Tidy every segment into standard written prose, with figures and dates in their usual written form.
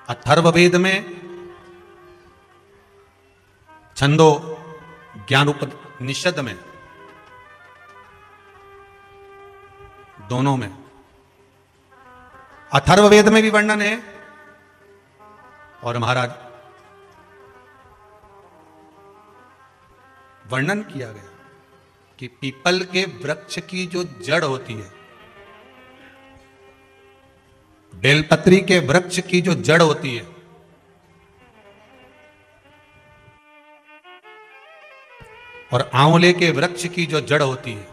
अथर्ववेद में, छंदो ज्ञानोपनिषद में, दोनों में। अथर्ववेद में भी वर्णन है और महाराज वर्णन किया गया कि पीपल के वृक्ष की जो जड़ होती है, बेलपत्री के वृक्ष की जो जड़ होती है, और आंवले के वृक्ष की जो जड़ होती है,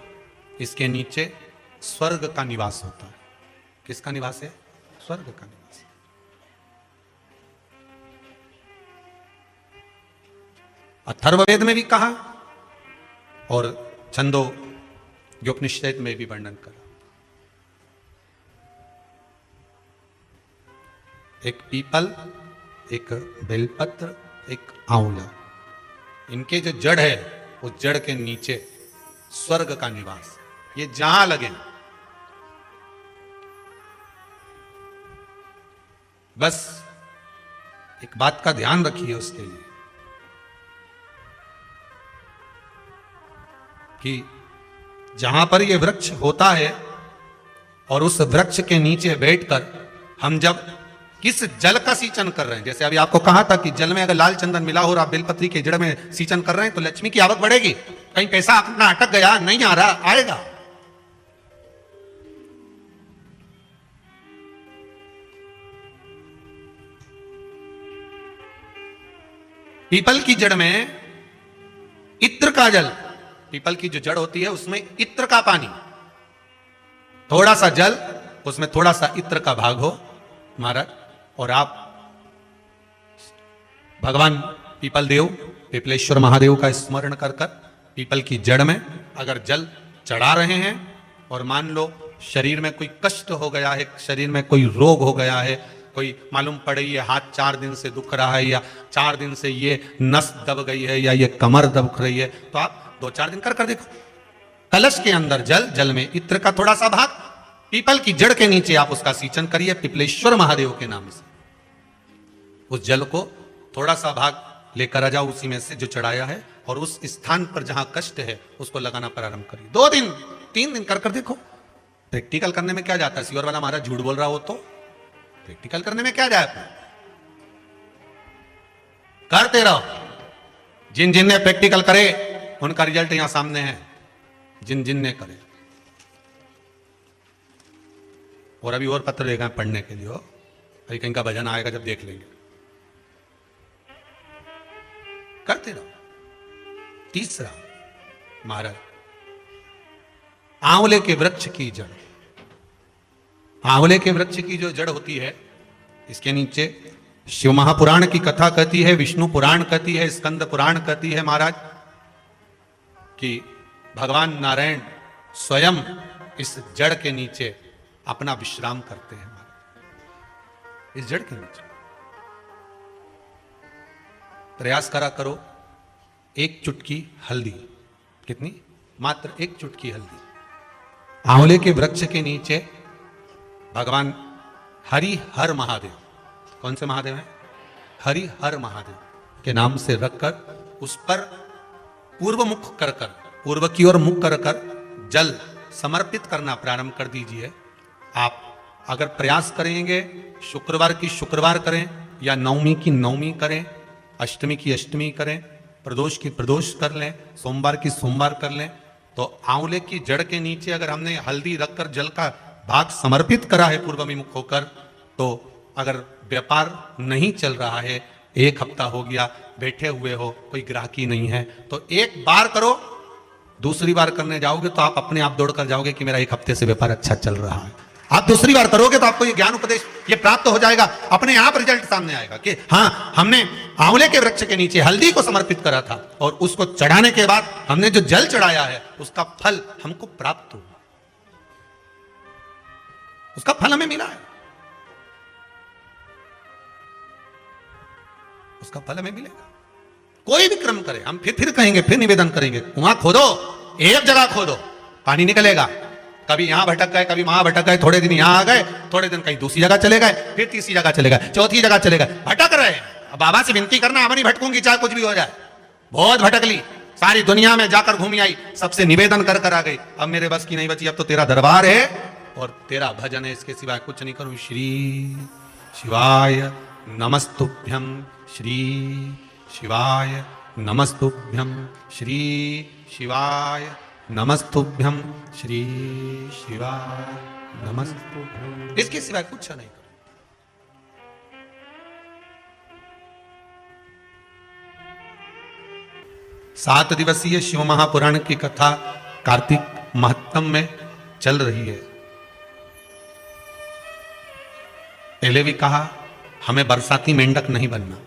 इसके नीचे स्वर्ग का निवास होता है। किसका निवास है? स्वर्ग का निवास। अथर्ववेद में भी कहा और छंदो उपनिषद में भी वर्णन करा। एक पीपल, एक बेलपत्र, एक आंवला, इनके जो जड़ है उस जड़ के नीचे स्वर्ग का निवास। ये जहां लगे, बस एक बात का ध्यान रखिए उसके लिए कि जहां पर यह वृक्ष होता है और उस वृक्ष के नीचे बैठकर हम जब किस जल का सींचन कर रहे हैं, जैसे अभी आपको कहा था कि जल में अगर लाल चंदन मिला हो और आप बेलपत्री के जड़ में सींचन कर रहे हैं तो लक्ष्मी की आवक बढ़ेगी। कहीं पैसा अपना अटक गया, नहीं आ रहा, आएगा। पीपल की जड़ में इत्र का जल, पीपल की जो जड़ होती है उसमें इत्र का पानी, थोड़ा सा जल, उसमें थोड़ा सा इत्र का भाग हो महाराज, और आप भगवान पीपल देव, पीपलेश्वर महादेव का स्मरण कर कर पीपल की जड़ में अगर जल चढ़ा रहे हैं, और मान लो शरीर में कोई कष्ट हो गया है, शरीर में कोई रोग हो गया है, कोई मालूम पड़े ये हाथ 4 दिन से दुख रहा है, या 4 दिन से ये नस दब गई है, या ये कमर दब रही है, तो आप 2-4 दिन कर देखो। कलश के अंदर जल, जल में इत्र का थोड़ा सा भाग, पीपल की जड़ के नीचे आप उसका सींचन करिए पीपलेश्वर महादेव के नाम से। उस जल को थोड़ा सा भाग लेकर आ जाओ उसी में से जो चढ़ाया है, और उस स्थान पर जहां कष्ट है उसको लगाना प्रारंभ करिए। 2 दिन 3 दिन कर देखो। प्रैक्टिकल करने में क्या जाता है? सियोर वाला महाराज झूठ बोल रहा हो तो प्रैक्टिकल करने में क्या जाए, करते रहो। जिन जिन ने प्रैक्टिकल करे उनका रिजल्ट यहां सामने है, जिन जिन ने करे। और अभी और पत्र देगा पढ़ने के लिए, अभी कहीं का भजन आएगा जब देख लेंगे। करते रहो। तीसरा महाराज, आंवले के वृक्ष की जड़। आंवले के वृक्ष की जो जड़ होती है, इसके नीचे शिव महापुराण की कथा कहती है, विष्णु पुराण कहती है, स्कंद पुराण कहती है महाराज कि भगवान नारायण स्वयं इस जड़ के नीचे अपना विश्राम करते हैं महाराज, इस जड़ के नीचे। प्रयास करा करो, 1 चुटकी हल्दी, कितनी? मात्र 1 चुटकी हल्दी, आंवले के वृक्ष के नीचे भगवान हरि हर महादेव, कौन से महादेव हैं? हरि हर महादेव के नाम से रखकर उस पर पूर्व मुख कर कर, पूर्व की ओर मुख कर कर जल समर्पित करना प्रारंभ कर दीजिए। आप अगर प्रयास करेंगे, शुक्रवार की शुक्रवार करें, या नवमी की नवमी करें, अष्टमी की अष्टमी करें, प्रदोष की प्रदोष कर लें, सोमवार की सोमवार कर लें, तो आंवले की जड़ के नीचे अगर हमने हल्दी रखकर जल का भाग समर्पित करा है पूर्वभिमुख होकर, तो अगर व्यापार नहीं चल रहा है, 1 हफ्ता हो गया, बैठे हुए हो, कोई ग्राहकी नहीं है, तो 1 बार करो, दूसरी बार करने जाओगे तो आप अपने आप दौड़ कर जाओगे कि मेरा 1 हफ्ते से व्यापार अच्छा चल रहा है। आप दूसरी बार करोगे तो आपको ये ज्ञान उपदेश ये प्राप्त हो जाएगा, अपने आप रिजल्ट सामने आएगा कि हाँ, हमने आंवले के वृक्ष के नीचे हल्दी को समर्पित करा था, और उसको चढ़ाने के बाद हमने जो जल चढ़ाया है उसका फल हमको प्राप्त हुआ, उसका फल हमें मिला है, उसका फल हमें मिलेगा। कोई भी क्रम करे, हम फिर कहेंगे, फिर निवेदन करेंगे, कुआं खोदो, एक जगह खोदो, पानी निकलेगा, कभी यहां भटक गए, कभी वहां भटक गए, थोड़े दिन यहां आ गए, थोड़े दिन कहीं दूसरी जगह चले गए, फिर तीसरी जगह चले गए, चौथी जगह चले गए, भटक रहे। अब बाबा से विनती करना, अब नहीं भटकूंगी चाहे कुछ भी हो जाए। बहुत भटक ली, सारी दुनिया में जाकर घूमी आई, सबसे निवेदन कर कर आ गई, अब मेरे बस की नहीं बची, अब तो तेरा दरबार है और तेरा भजन है, इसके सिवाय कुछ नहीं करूं। श्री शिवाय नमस्तुभ्यं, श्री शिवाय नमस्तुभ्यं, श्री शिवाय नमस्तुभ्यं, श्री शिवाय नमस्तुभ्यं, इसके सिवाय कुछ नहीं करूं। 7 दिवसीय शिव महापुराण की कथा कार्तिक महत्तम में चल रही है। पहले भी कहा, हमें बरसाती मेंढक नहीं बनना।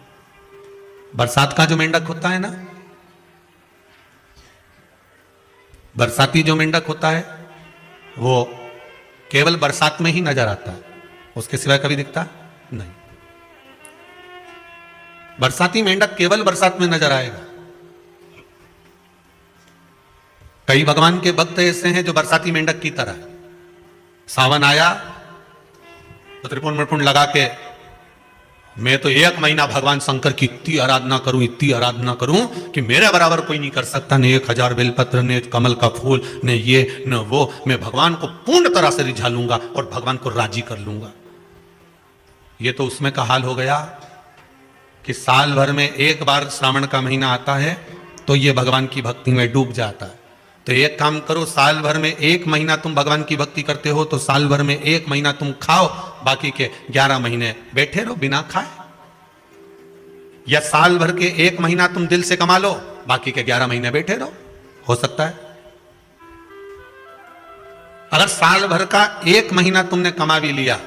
बरसात का जो मेंढक होता है ना, बरसाती जो मेंढक होता है वो केवल बरसात में ही नजर आता है, उसके सिवाय कभी दिखता नहीं। बरसाती मेंढक केवल बरसात में नजर आएगा। कई भगवान के भक्त ऐसे हैं जो बरसाती मेंढक की तरह, सावन आया तो त्रिपुण मृपुण लगा के मैं तो 1 महीना भगवान शंकर की इतनी आराधना करूं, इतनी आराधना करूं कि मेरे बराबर कोई नहीं कर सकता, ने 1000 बेलपत्र, ने कमल का फूल, ने ये न वो, मैं भगवान को पूर्ण तरह से रिझा लूंगा और भगवान को राजी कर लूंगा। ये तो उसमें का हाल हो गया कि साल भर में एक बार श्रावण का महीना आता है तो ये भगवान की भक्ति में डूब जाता है। तो एक काम करो, साल भर में 1 महीना तुम भगवान की भक्ति करते हो तो साल भर में 1 महीना तुम खाओ, बाकी के 11 महीने बैठे रहो बिना खाए। या साल भर के 1 महीना तुम दिल से कमा लो, बाकी के 11 महीने बैठे रहो, हो सकता है। अगर साल भर का 1 महीना तुमने कमा भी लिया,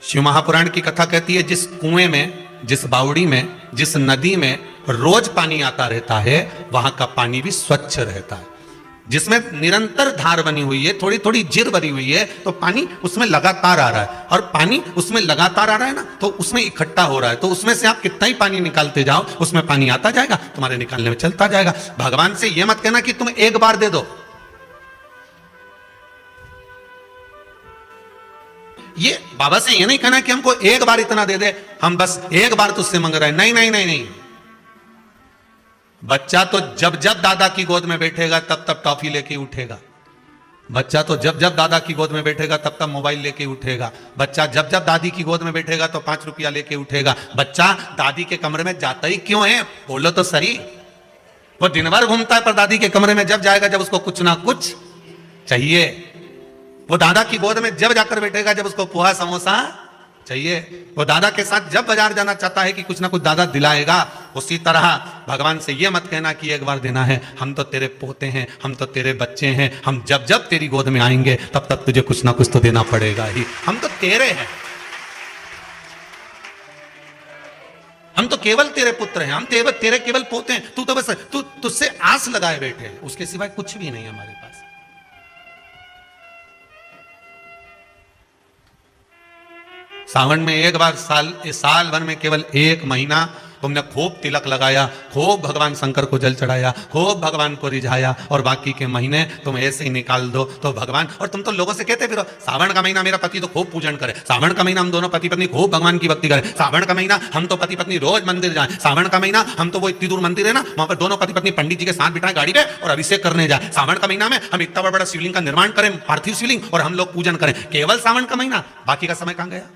शिव महापुराण की कथा कहती है जिस कुएं में, जिस बावड़ी में, जिस नदी में रोज पानी आता रहता है वहां का पानी भी स्वच्छ रहता है। जिसमें निरंतर धार बनी हुई है, थोड़ी थोड़ी जिर बनी हुई है, तो पानी उसमें लगातार आ रहा है, और पानी उसमें लगातार आ रहा है ना, तो उसमें इकट्ठा हो रहा है, तो उसमें से आप कितना ही पानी निकालते जाओ उसमें पानी आता जाएगा, तुम्हारे निकालने में चलता जाएगा। भगवान से यह मत कहना कि तुम एक बार दे दो, ये बाबा से ये नहीं कहना कि हमको एक बार इतना दे दे, हम बस एक बार तुझसे मांग रहे हैं। नहीं नहीं नहीं नहीं, बच्चा तो जब जब दादा की गोद में बैठेगा तब तब टॉफी लेके उठेगा। बच्चा तो जब जब दादा की गोद में बैठेगा तब तब मोबाइल लेके उठेगा। बच्चा जब जब दादी की गोद में बैठेगा तो 5 रुपया लेके उठेगा। बच्चा दादी के कमरे में जाता ही क्यों है, बोलो तो सही। वो दिन भर घूमता है पर दादी के कमरे में जब जाएगा जब उसको कुछ ना कुछ चाहिए। वो दादा की गोद में जब जाकर बैठेगा जब उसको पोहा समोसा चाहिए। वो दादा के साथ जब बाजार जाना चाहता है कि कुछ ना कुछ दादा दिलाएगा। उसी तरह भगवान से ये मत कहना कि एक बार देना है, हम तो तेरे पोते हैं, हम तो तेरे बच्चे हैं, हम जब जब तेरी गोद में आएंगे तब तक तुझे कुछ ना कुछ तो देना पड़ेगा ही, हम तो तेरे हैं, हम तो केवल तेरे पुत्र हैं, हम तेरे केवल पोते हैं। तू तो बस तुझसे आस लगाए बैठे हैं, उसके सिवाय कुछ भी नहीं हमारे पास। सावन में एक बार, साल भर में केवल 1 महीना तुमने खूब तिलक लगाया, खूब भगवान शंकर को जल चढ़ाया, खूब भगवान को रिझाया, और बाकी के महीने तुम ऐसे ही निकाल दो तो भगवान। और तुम तो लोगों से कहते फिरो सावन का महीना मेरा पति तो खूब पूजन करे, सावन का महीना हम दोनों पति पत्नी खूब भगवान की भक्ति करें, सावन का महीना हम तो पति पत्नी रोज मंदिर जाए, सावन का महीना हम तो वो इतनी दूर मंदिर है ना वहां पर दोनों पति पत्नी पंडित जी के साथ बिठाए गाड़ी पे और अभिषेक करने जाए, सावन का महीना में हम इतना बड़ा शिवलिंग का निर्माण करें, पार्थिव शिवलिंग, और हम लोग पूजन करें। केवल सावन का महीना, बाकी का समय कहां गया?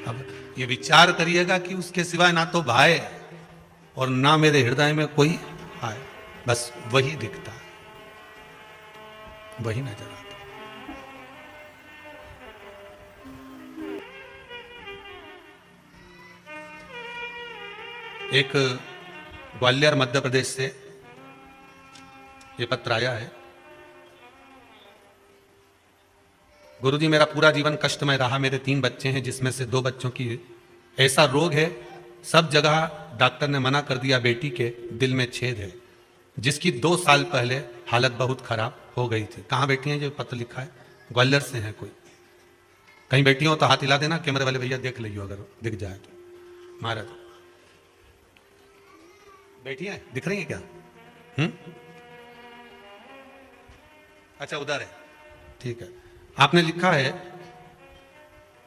अब ये विचार करिएगा कि उसके सिवाय ना तो भाई और ना मेरे हृदय में कोई आए, बस वही दिखता है, वही नजर आता है। एक ग्वालियर मध्य प्रदेश से ये पत्र आया है। गुरुजी, मेरा पूरा जीवन कष्टमय रहा। मेरे 3 बच्चे हैं जिसमें से 2 बच्चों की ऐसा रोग है, सब जगह डॉक्टर ने मना कर दिया, बेटी के दिल में छेद है, जिसकी 2 साल पहले हालत बहुत खराब हो गई थी। कहाँ बैठी हैं जो पत्र लिखा है? ग्वालियर से है कोई। कहीं बैठी हो तो हाथ हिला देना, कैमरे वाले भैया देख लियो अगर दिख जाए तो। महाराज बैठी है, दिख रही है क्या? अच्छा उधर है, ठीक है। आपने लिखा है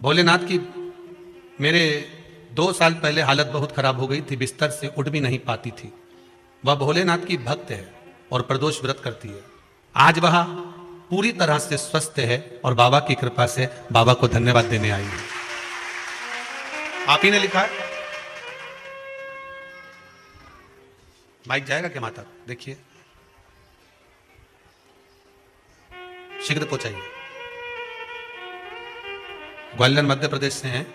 भोलेनाथ की मेरे 2 साल पहले हालत बहुत खराब हो गई थी, बिस्तर से उठ भी नहीं पाती थी। वह भोलेनाथ की भक्त है और प्रदोष व्रत करती है। आज वह पूरी तरह से स्वस्थ है और बाबा की कृपा से बाबा को धन्यवाद देने आई है। आप ही ने लिखा है। माइक जाएगा क्या माता? देखिए शीघ्र पहुंचाइए। ग्वालियर मध्य प्रदेश से हैं।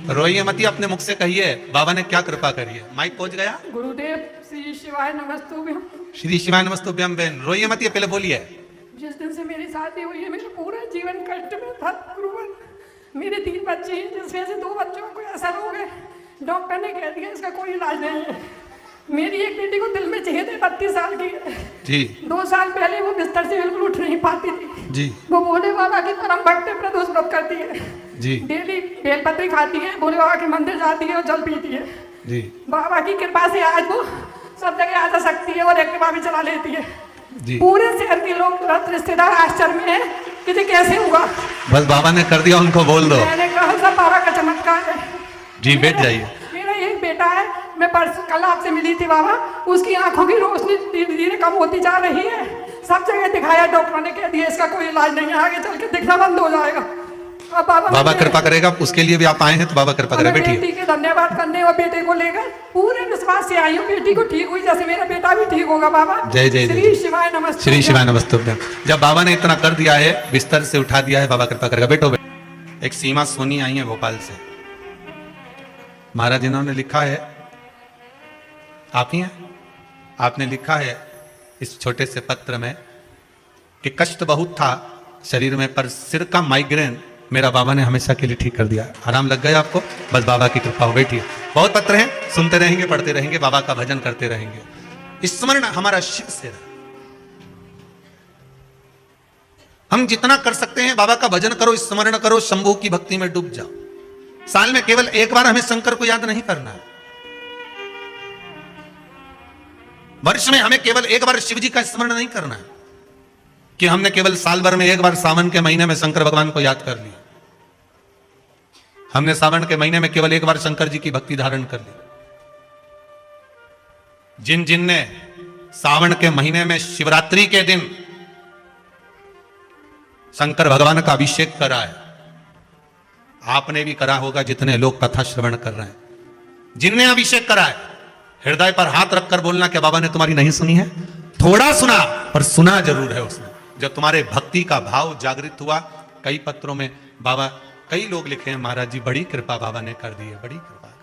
रोइए मती, अपने मुख से कहिए बाबा ने क्या कृपा करी है। माइक पहुंच गया। गुरुदेव श्री शिवाय नमस्तुभ्यम। श्री शिवाय नमस्तुभ्यम। बहन रोइए मती, पहले बोलिए। जिस दिन से मेरी शादी हुई है मेरा पूरा जीवन कष्ट में था गुरुवर। मेरे 3 बच्चे हैं जिसमें से 2 बच्चों को असर हो गए। डॉक्टर ने कह दिया इसका कोई इलाज नहीं है। मेरी एक बेटी को दिल में चाहिए थे, 32 साल की जी। 2 साल पहले वो बिस्तर से बिल्कुल उठ नहीं पाती थी जी। वो भोले बाबा की परम भक्त है, प्रदोष व्रत करती है जी। डेली बेलपत्री खाती है, भोले बाबा के मंदिर जाती है और जल पीती है जी। बाबा की कृपा से आज वो सब जगह आ जा सकती है और एक्टिवा भी चला लेती है जी। पूरे शहर के लोग रिश्तेदार आश्चर्य में है कि ये कैसे हुआ। बस बाबा ने कर दिया, उनको बोल दो। मैंने कहा सब बाबा का चमत्कार है। जी बैठ जाइए। मेरा एक बेटा है, मैं परसों कल आपसे मिली थी बाबा, उसकी आंखों की रोशनी धीरे धीरे कम होती जा रही है। सब जगह दिखाया, डॉक्टर ने कह दिया इसका कोई इलाज नहीं है, आगे चल के दिखना बंद हो जाएगा। अब बाबा कृपा करेगा, उसके लिए भी आप आए हैं तो बाबा कृपा करेगा। बैठिए। बेटी के धन्यवाद करने और बेटे को लेकर पूरे विश्वास से आई हूँ, बेटी को ठीक हुई जैसे मेरा बेटा भी ठीक होगा बाबा। जय जय श्री शिवाय नमस्ते। श्री शिवाय नमस्ते। जब बाबा ने इतना कर दिया है, बिस्तर से उठा दिया है, बाबा कृपा करेगा। बैठो। एक सीमा सोनी आई है भोपाल से। महाराज इन्होंने लिखा है, आप ही हैं, आपने लिखा है इस छोटे से पत्र में कि कष्ट बहुत था शरीर में, पर सिर का माइग्रेन मेरा बाबा ने हमेशा के लिए ठीक कर दिया। आराम लग गया आपको, बस बाबा की कृपा हो। बैठिए। बहुत पत्र हैं, सुनते रहेंगे, पढ़ते रहेंगे, बाबा का भजन करते रहेंगे। स्मरण हमारा शिव से रहे। हम जितना कर सकते हैं बाबा का भजन करो, स्मरण करो, शंभू की भक्ति में डूब जाओ। साल में केवल एक बार हमें शंकर को याद नहीं करना है। वर्ष में हमें केवल एक बार शिव जी का स्मरण नहीं करना है कि हमने केवल साल भर में एक बार सावन के महीने में शंकर भगवान को याद कर लिया। हमने सावन के महीने में केवल एक बार शंकर जी की भक्ति धारण कर ली। जिन जिन ने सावन के महीने में शिवरात्रि के दिन शंकर भगवान का अभिषेक करा है, आपने भी करा होगा जितने लोग कथा श्रवण कर रहे हैं। जिनने अभिषेक करा है, हृदय पर हाथ रखकर बोलना कि बाबा ने तुम्हारी नहीं सुनी है। थोड़ा सुना पर सुना जरूर है उसने। जब तुम्हारे भक्ति का भाव जागृत हुआ, कई पत्रों में बाबा, कई लोग लिखे हैं महाराज जी बड़ी कृपा बाबा ने कर दी है, बड़ी कृपा।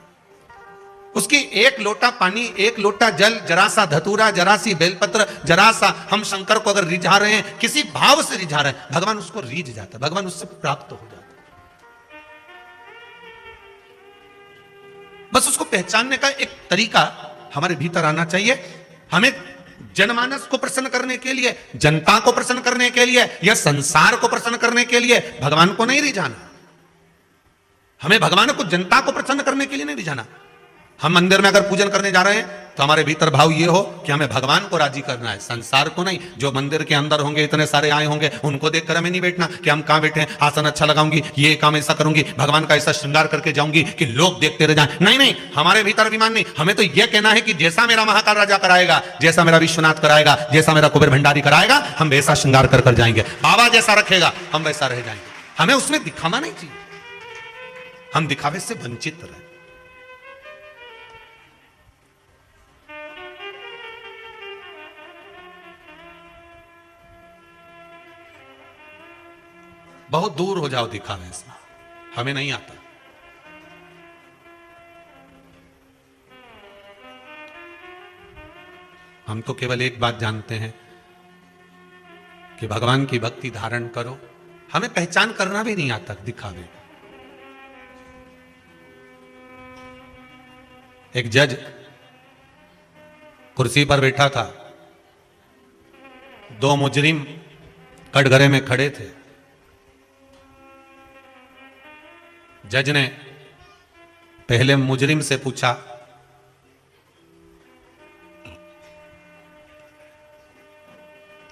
उसकी एक लोटा पानी, एक लोटा जल, जरा सा धतूरा, जरा सी बेलपत्र, जरा सा हम शंकर को अगर रिझा रहे हैं, किसी भाव से रिझा रहे हैं, भगवान उसको रीझ जाता है, भगवान उससे प्राप्त हो जाता है। बस उसको पहचानने का एक तरीका हमारे भीतर आना चाहिए। हमें जनमानस को प्रसन्न करने के लिए, जनता को प्रसन्न करने के लिए या संसार को प्रसन्न करने के लिए भगवान को नहीं रिझाना। हमें भगवान को, जनता को प्रसन्न करने के लिए नहीं रिझाना। हम मंदिर में अगर पूजन करने जा रहे हैं तो हमारे भीतर भाव ये हो कि हमें भगवान को राजी करना है, संसार को नहीं। जो मंदिर के अंदर होंगे, इतने सारे आए होंगे, उनको देखकर हमें नहीं बैठना कि हम कहां बैठे हैं, आसन अच्छा लगाऊंगी, ये काम ऐसा करूंगी, भगवान का ऐसा श्रृंगार करके जाऊंगी कि लोग देखते रह जाएं। नहीं नहीं, हमारे भीतर अभिमान नहीं। हमें तो यह कहना है कि जैसा मेरा महाकाल राजा कराएगा, जैसा मेरा विश्वनाथ कराएगा, जैसा मेरा कुबेर भंडारी कराएगा, हम वैसा श्रृंगार कर कर जाएंगे। बाबा जैसा रखेगा हम वैसा रह जाएंगे। हमें उसमें दिखावा नहीं चाहिए, हम दिखावे से वंचित रहे। बहुत दूर हो जाओ दिखावे से, हमें नहीं आता। हम तो केवल एक बात जानते हैं कि भगवान की भक्ति धारण करो। हमें पहचान करना भी नहीं आता दिखावे। एक जज कुर्सी पर बैठा था, 2 मुजरिम कटघरे में खड़े थे। जज ने पहले मुजरिम से पूछा,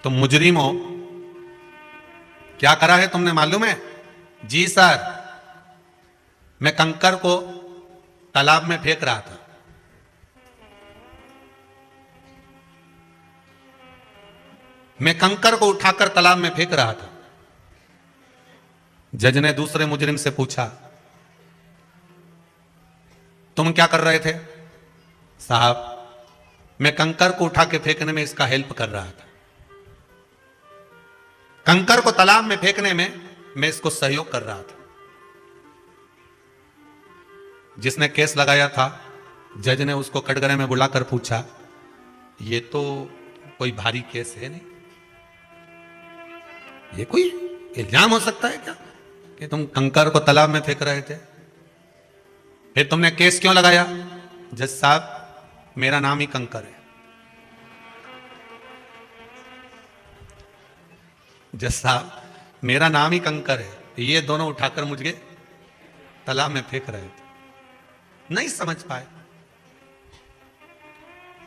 तुम मुजरिम हो, क्या करा है तुमने मालूम है? जी सर, मैं कंकर को तालाब में फेंक रहा था। मैं कंकर को उठाकर तालाब में फेंक रहा था। जज ने दूसरे मुजरिम से पूछा, तुम क्या कर रहे थे? साहब, मैं कंकर को उठा के फेंकने में इसका हेल्प कर रहा था। कंकर को तालाब में फेंकने में मैं इसको सहयोग कर रहा था। जिसने केस लगाया था, जज ने उसको कटघरे में बुलाकर पूछा, ये तो कोई भारी केस है नहीं, ये कोई इल्जाम हो सकता है क्या कि तुम कंकर को तालाब में फेंक रहे थे? फिर तुमने केस क्यों लगाया? जज साहब, मेरा नाम ही कंकर है। जज साहब, मेरा नाम ही कंकर है, ये दोनों उठाकर मुझे तालाब में फेंक रहे थे, नहीं समझ पाए।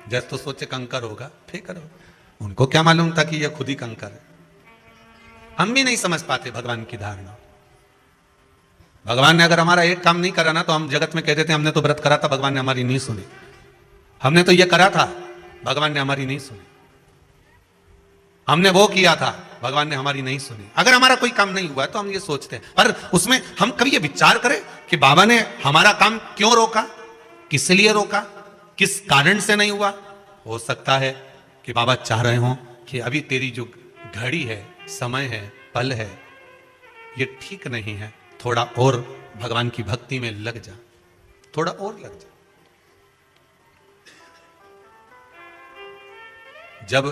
जज तो सोचे कंकर होगा, फेंक रहे हो। उनको क्या मालूम था कि यह खुद ही कंकर है। हम भी नहीं समझ पाते भगवान की धारणा। भगवान ने अगर हमारा एक काम नहीं करा ना, तो हम जगत में कहते थे हमने तो व्रत करा था, भगवान ने हमारी नहीं सुनी। हमने तो यह करा था, भगवान ने हमारी नहीं सुनी। हमने वो किया था, भगवान ने हमारी नहीं सुनी। अगर हमारा कोई काम नहीं हुआ तो हम ये सोचते हैं, पर उसमें हम कभी ये विचार करें कि बाबा ने हमारा काम क्यों रोका, किस लिए रोका, किस कारण से नहीं हुआ? हो सकता है कि बाबा चाह रहे हों कि अभी तेरी जो घड़ी है, समय है, पल है, ये ठीक नहीं है, थोड़ा और भगवान की भक्ति में लग जा, थोड़ा और लग जा। जब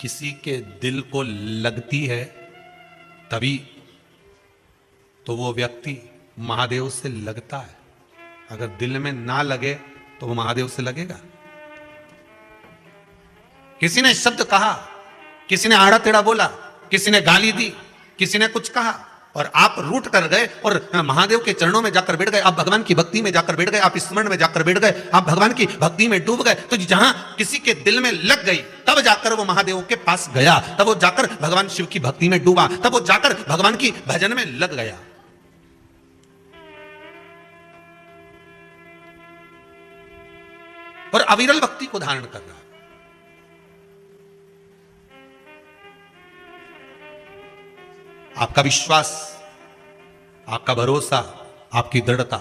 किसी के दिल को लगती है तभी तो वो व्यक्ति महादेव से लगता है। अगर दिल में ना लगे तो वो महादेव से लगेगा? किसी ने शब्द कहा, किसी ने आड़ा टेढ़ा बोला, किसी ने गाली दी, किसी ने कुछ कहा, और आप रूठ कर गए और महादेव के चरणों में जाकर बैठ गए, आप भगवान की भक्ति में जाकर बैठ गए, आप स्मरण में जाकर बैठ गए, आप भगवान की भक्ति में डूब गए, तो जहां किसी के दिल में लग गई तब जाकर वो महादेव के पास गया, तब वो जाकर भगवान शिव की भक्ति में डूबा, तब वो जाकर भगवान की भजन में लग गया। और अविरल भक्ति को धारण कर रहा। आपका विश्वास, आपका भरोसा, आपकी दृढ़ता,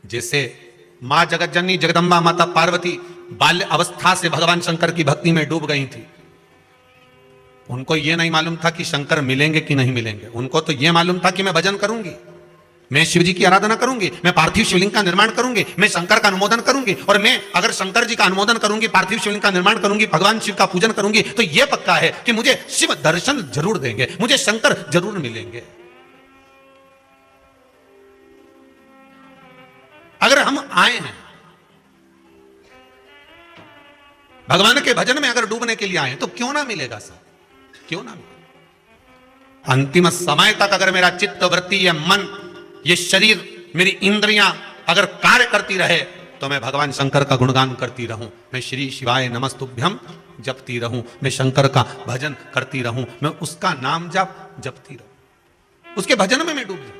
जैसे मां जगत जननी जगदंबा माता पार्वती बाल्य अवस्था से भगवान शंकर की भक्ति में डूब गई थी। उनको यह नहीं मालूम था कि शंकर मिलेंगे कि नहीं मिलेंगे। उनको तो यह मालूम था कि मैं भजन करूंगी, मैं शिव जी की आराधना करूंगी, मैं पार्थिव शिवलिंग का निर्माण करूंगी, मैं शंकर का अनुमोदन करूंगी, और मैं अगर शंकर जी का अनुमोदन करूंगी, पार्थिव शिवलिंग का निर्माण करूंगी, भगवान शिव का पूजन करूंगी, तो यह पक्का है कि मुझे शिव दर्शन जरूर देंगे, मुझे शंकर जरूर मिलेंगे। अगर हम आए हैं भगवान के भजन में, अगर डूबने के लिए आए तो क्यों ना मिलेगा साहब, क्यों ना मिलेगा। अंतिम समय तक अगर मेरा चित्त, वृत्ति, ये मन, ये शरीर, मेरी इंद्रियां अगर कार्य करती रहे तो मैं भगवान शंकर का गुणगान करती रहूं, मैं श्री शिवाय नमस्तुभ्यम जपती रहूं, मैं शंकर का भजन करती रहूं, मैं उसका नाम जपती रहूं, उसके भजन में मैं डूब जाऊं।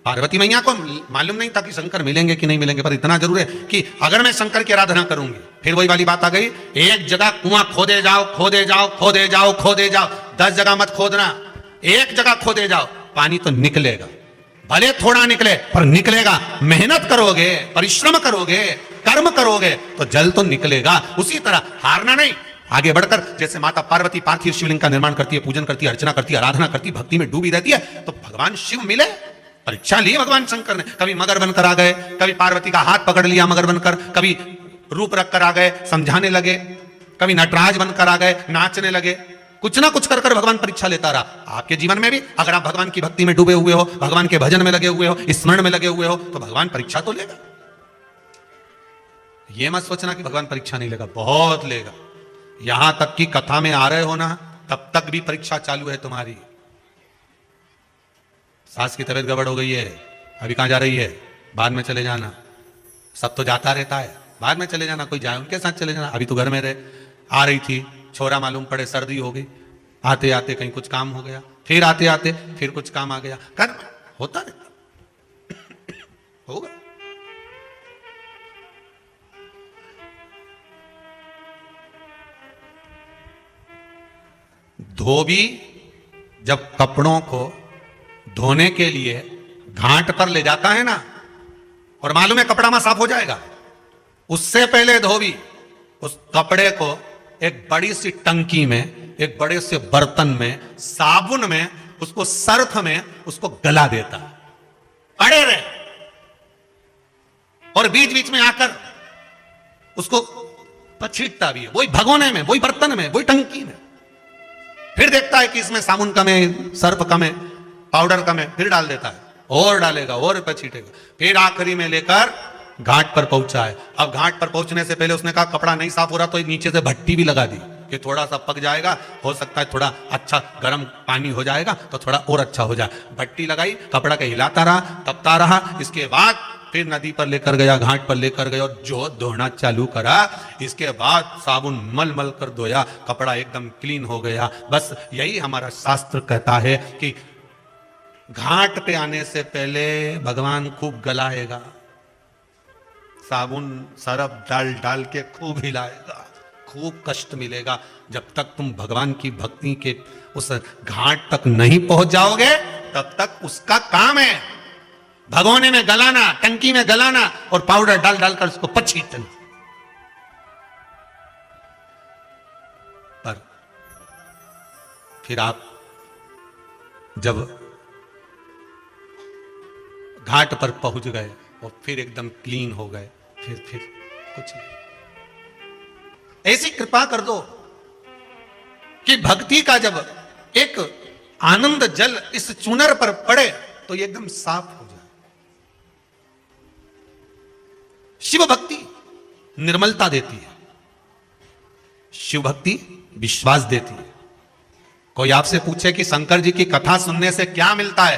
पार्वती मैया को मालूम नहीं था कि शंकर मिलेंगे कि नहीं मिलेंगे, पर इतना जरूर है कि अगर मैं शंकर की आराधना करूंगी, फिर वही वाली बात आ गई, एक जगह कुआं खोदे जाओ, खोदे जाओ, खोदे जाओ, खोदे जाओ, 10 जगह मत खोदना, एक जगह खोदे जाओ, पानी तो निकलेगा, भले थोड़ा निकले पर निकलेगा। मेहनत करोगे, परिश्रम करोगे, कर्म करोगे तो जल तो निकलेगा। उसी तरह हारना नहीं, आगे बढ़कर जैसे माता पार्वती पार्थिव शिवलिंग का निर्माण करती है, पूजन करती है, अर्चना करती है, आराधना करती है, भक्ति में डूबी रहती है, तो भगवान शिव मिले। परीक्षा ली भगवान शंकर ने, कभी मगर बनकर आ गए, कभी पार्वती का हाथ पकड़ लिया मगर बनकर, कभी रूप रखकर आ गए, समझाने लगे, कभी नटराज बनकर आ गए, नाचने लगे, कुछ ना कुछ कर भगवान परीक्षा लेता रहा। आपके जीवन में भी अगर आप भगवान की भक्ति में डूबे हुए हो, भगवान के भजन में लगे हुए हो, स्मरण में लगे हुए हो, तो भगवान परीक्षा तो लेगा। यह मत सोचना कि भगवान परीक्षा नहीं लेगा, बहुत लेगा। यहां तक कि कथा में आ रहे हो ना, तब तक भी परीक्षा चालू है तुम्हारी। सास की तबीयत गड़बड़ हो गई है, अभी कहां जा रही है, बाद में चले जाना। सब तो जाता रहता है, बाद में चले जाना, कोई जाए उनके साथ चले जाना, अभी तो घर में रहे। आ रही थी छोरा मालूम पड़े सर्दी हो गई, आते आते कहीं कुछ काम हो गया, फिर आते आते फिर कुछ काम आ गया, कर्म होता रहता होगा। धोबी जब कपड़ों को धोने के लिए घाट पर ले जाता है ना, और मालूम है कपड़ा में साफ हो जाएगा, उससे पहले धोबी उस कपड़े को एक बड़ी सी टंकी में, एक बड़े से बर्तन में, साबुन में, उसको सर्फ में उसको गला देता, पड़े रहे, और बीच बीच में आकर उसको पछीटता भी है, वही भगोने में, वही बर्तन में, वही टंकी में। फिर देखता है कि इसमें साबुन कम है, सर्फ कम है, पाउडर कम है, फिर डाल देता है, और डालेगा और पछीटेगा, फिर आखिरी में लेकर घाट पर पहुंचा है। अब घाट पर पहुंचने से पहले उसने कहा कपड़ा नहीं साफ हो रहा, तो नीचे से भट्टी भी लगा दी कि थोड़ा सा पक जाएगा, हो सकता है थोड़ा अच्छा गर्म पानी हो जाएगा तो थोड़ा और अच्छा हो जाए। भट्टी लगाई, कपड़ा के हिलाता रहा, तपता रहा। इसके बाद फिर नदी पर लेकर गया, घाट पर लेकर गया और जो धोना चालू करा, इसके बाद साबुन मल मल कर धोया, कपड़ा एकदम क्लीन हो गया। बस यही हमारा शास्त्र कहता है कि घाट पे आने से पहले भगवान खूब गलाएगा, साबुन सरफ डाल डाल के खूब हिलाएगा, खूब कष्ट मिलेगा। जब तक तुम भगवान की भक्ति के उस घाट तक नहीं पहुंच जाओगे, तब तक उसका काम है भगोने में गलाना, टंकी में गलाना और पाउडर डाल डालकर उसको पछीटना। पर फिर आप जब घाट पर पहुंच गए और फिर एकदम क्लीन हो गए, फिर कुछ नहीं। ऐसी कृपा कर दो कि भक्ति का जब एक आनंद जल इस चुनर पर पड़े तो ये एकदम साफ हो जाए। शिव भक्ति निर्मलता देती है, शिव भक्ति विश्वास देती है। कोई आपसे पूछे कि शंकर जी की कथा सुनने से क्या मिलता है,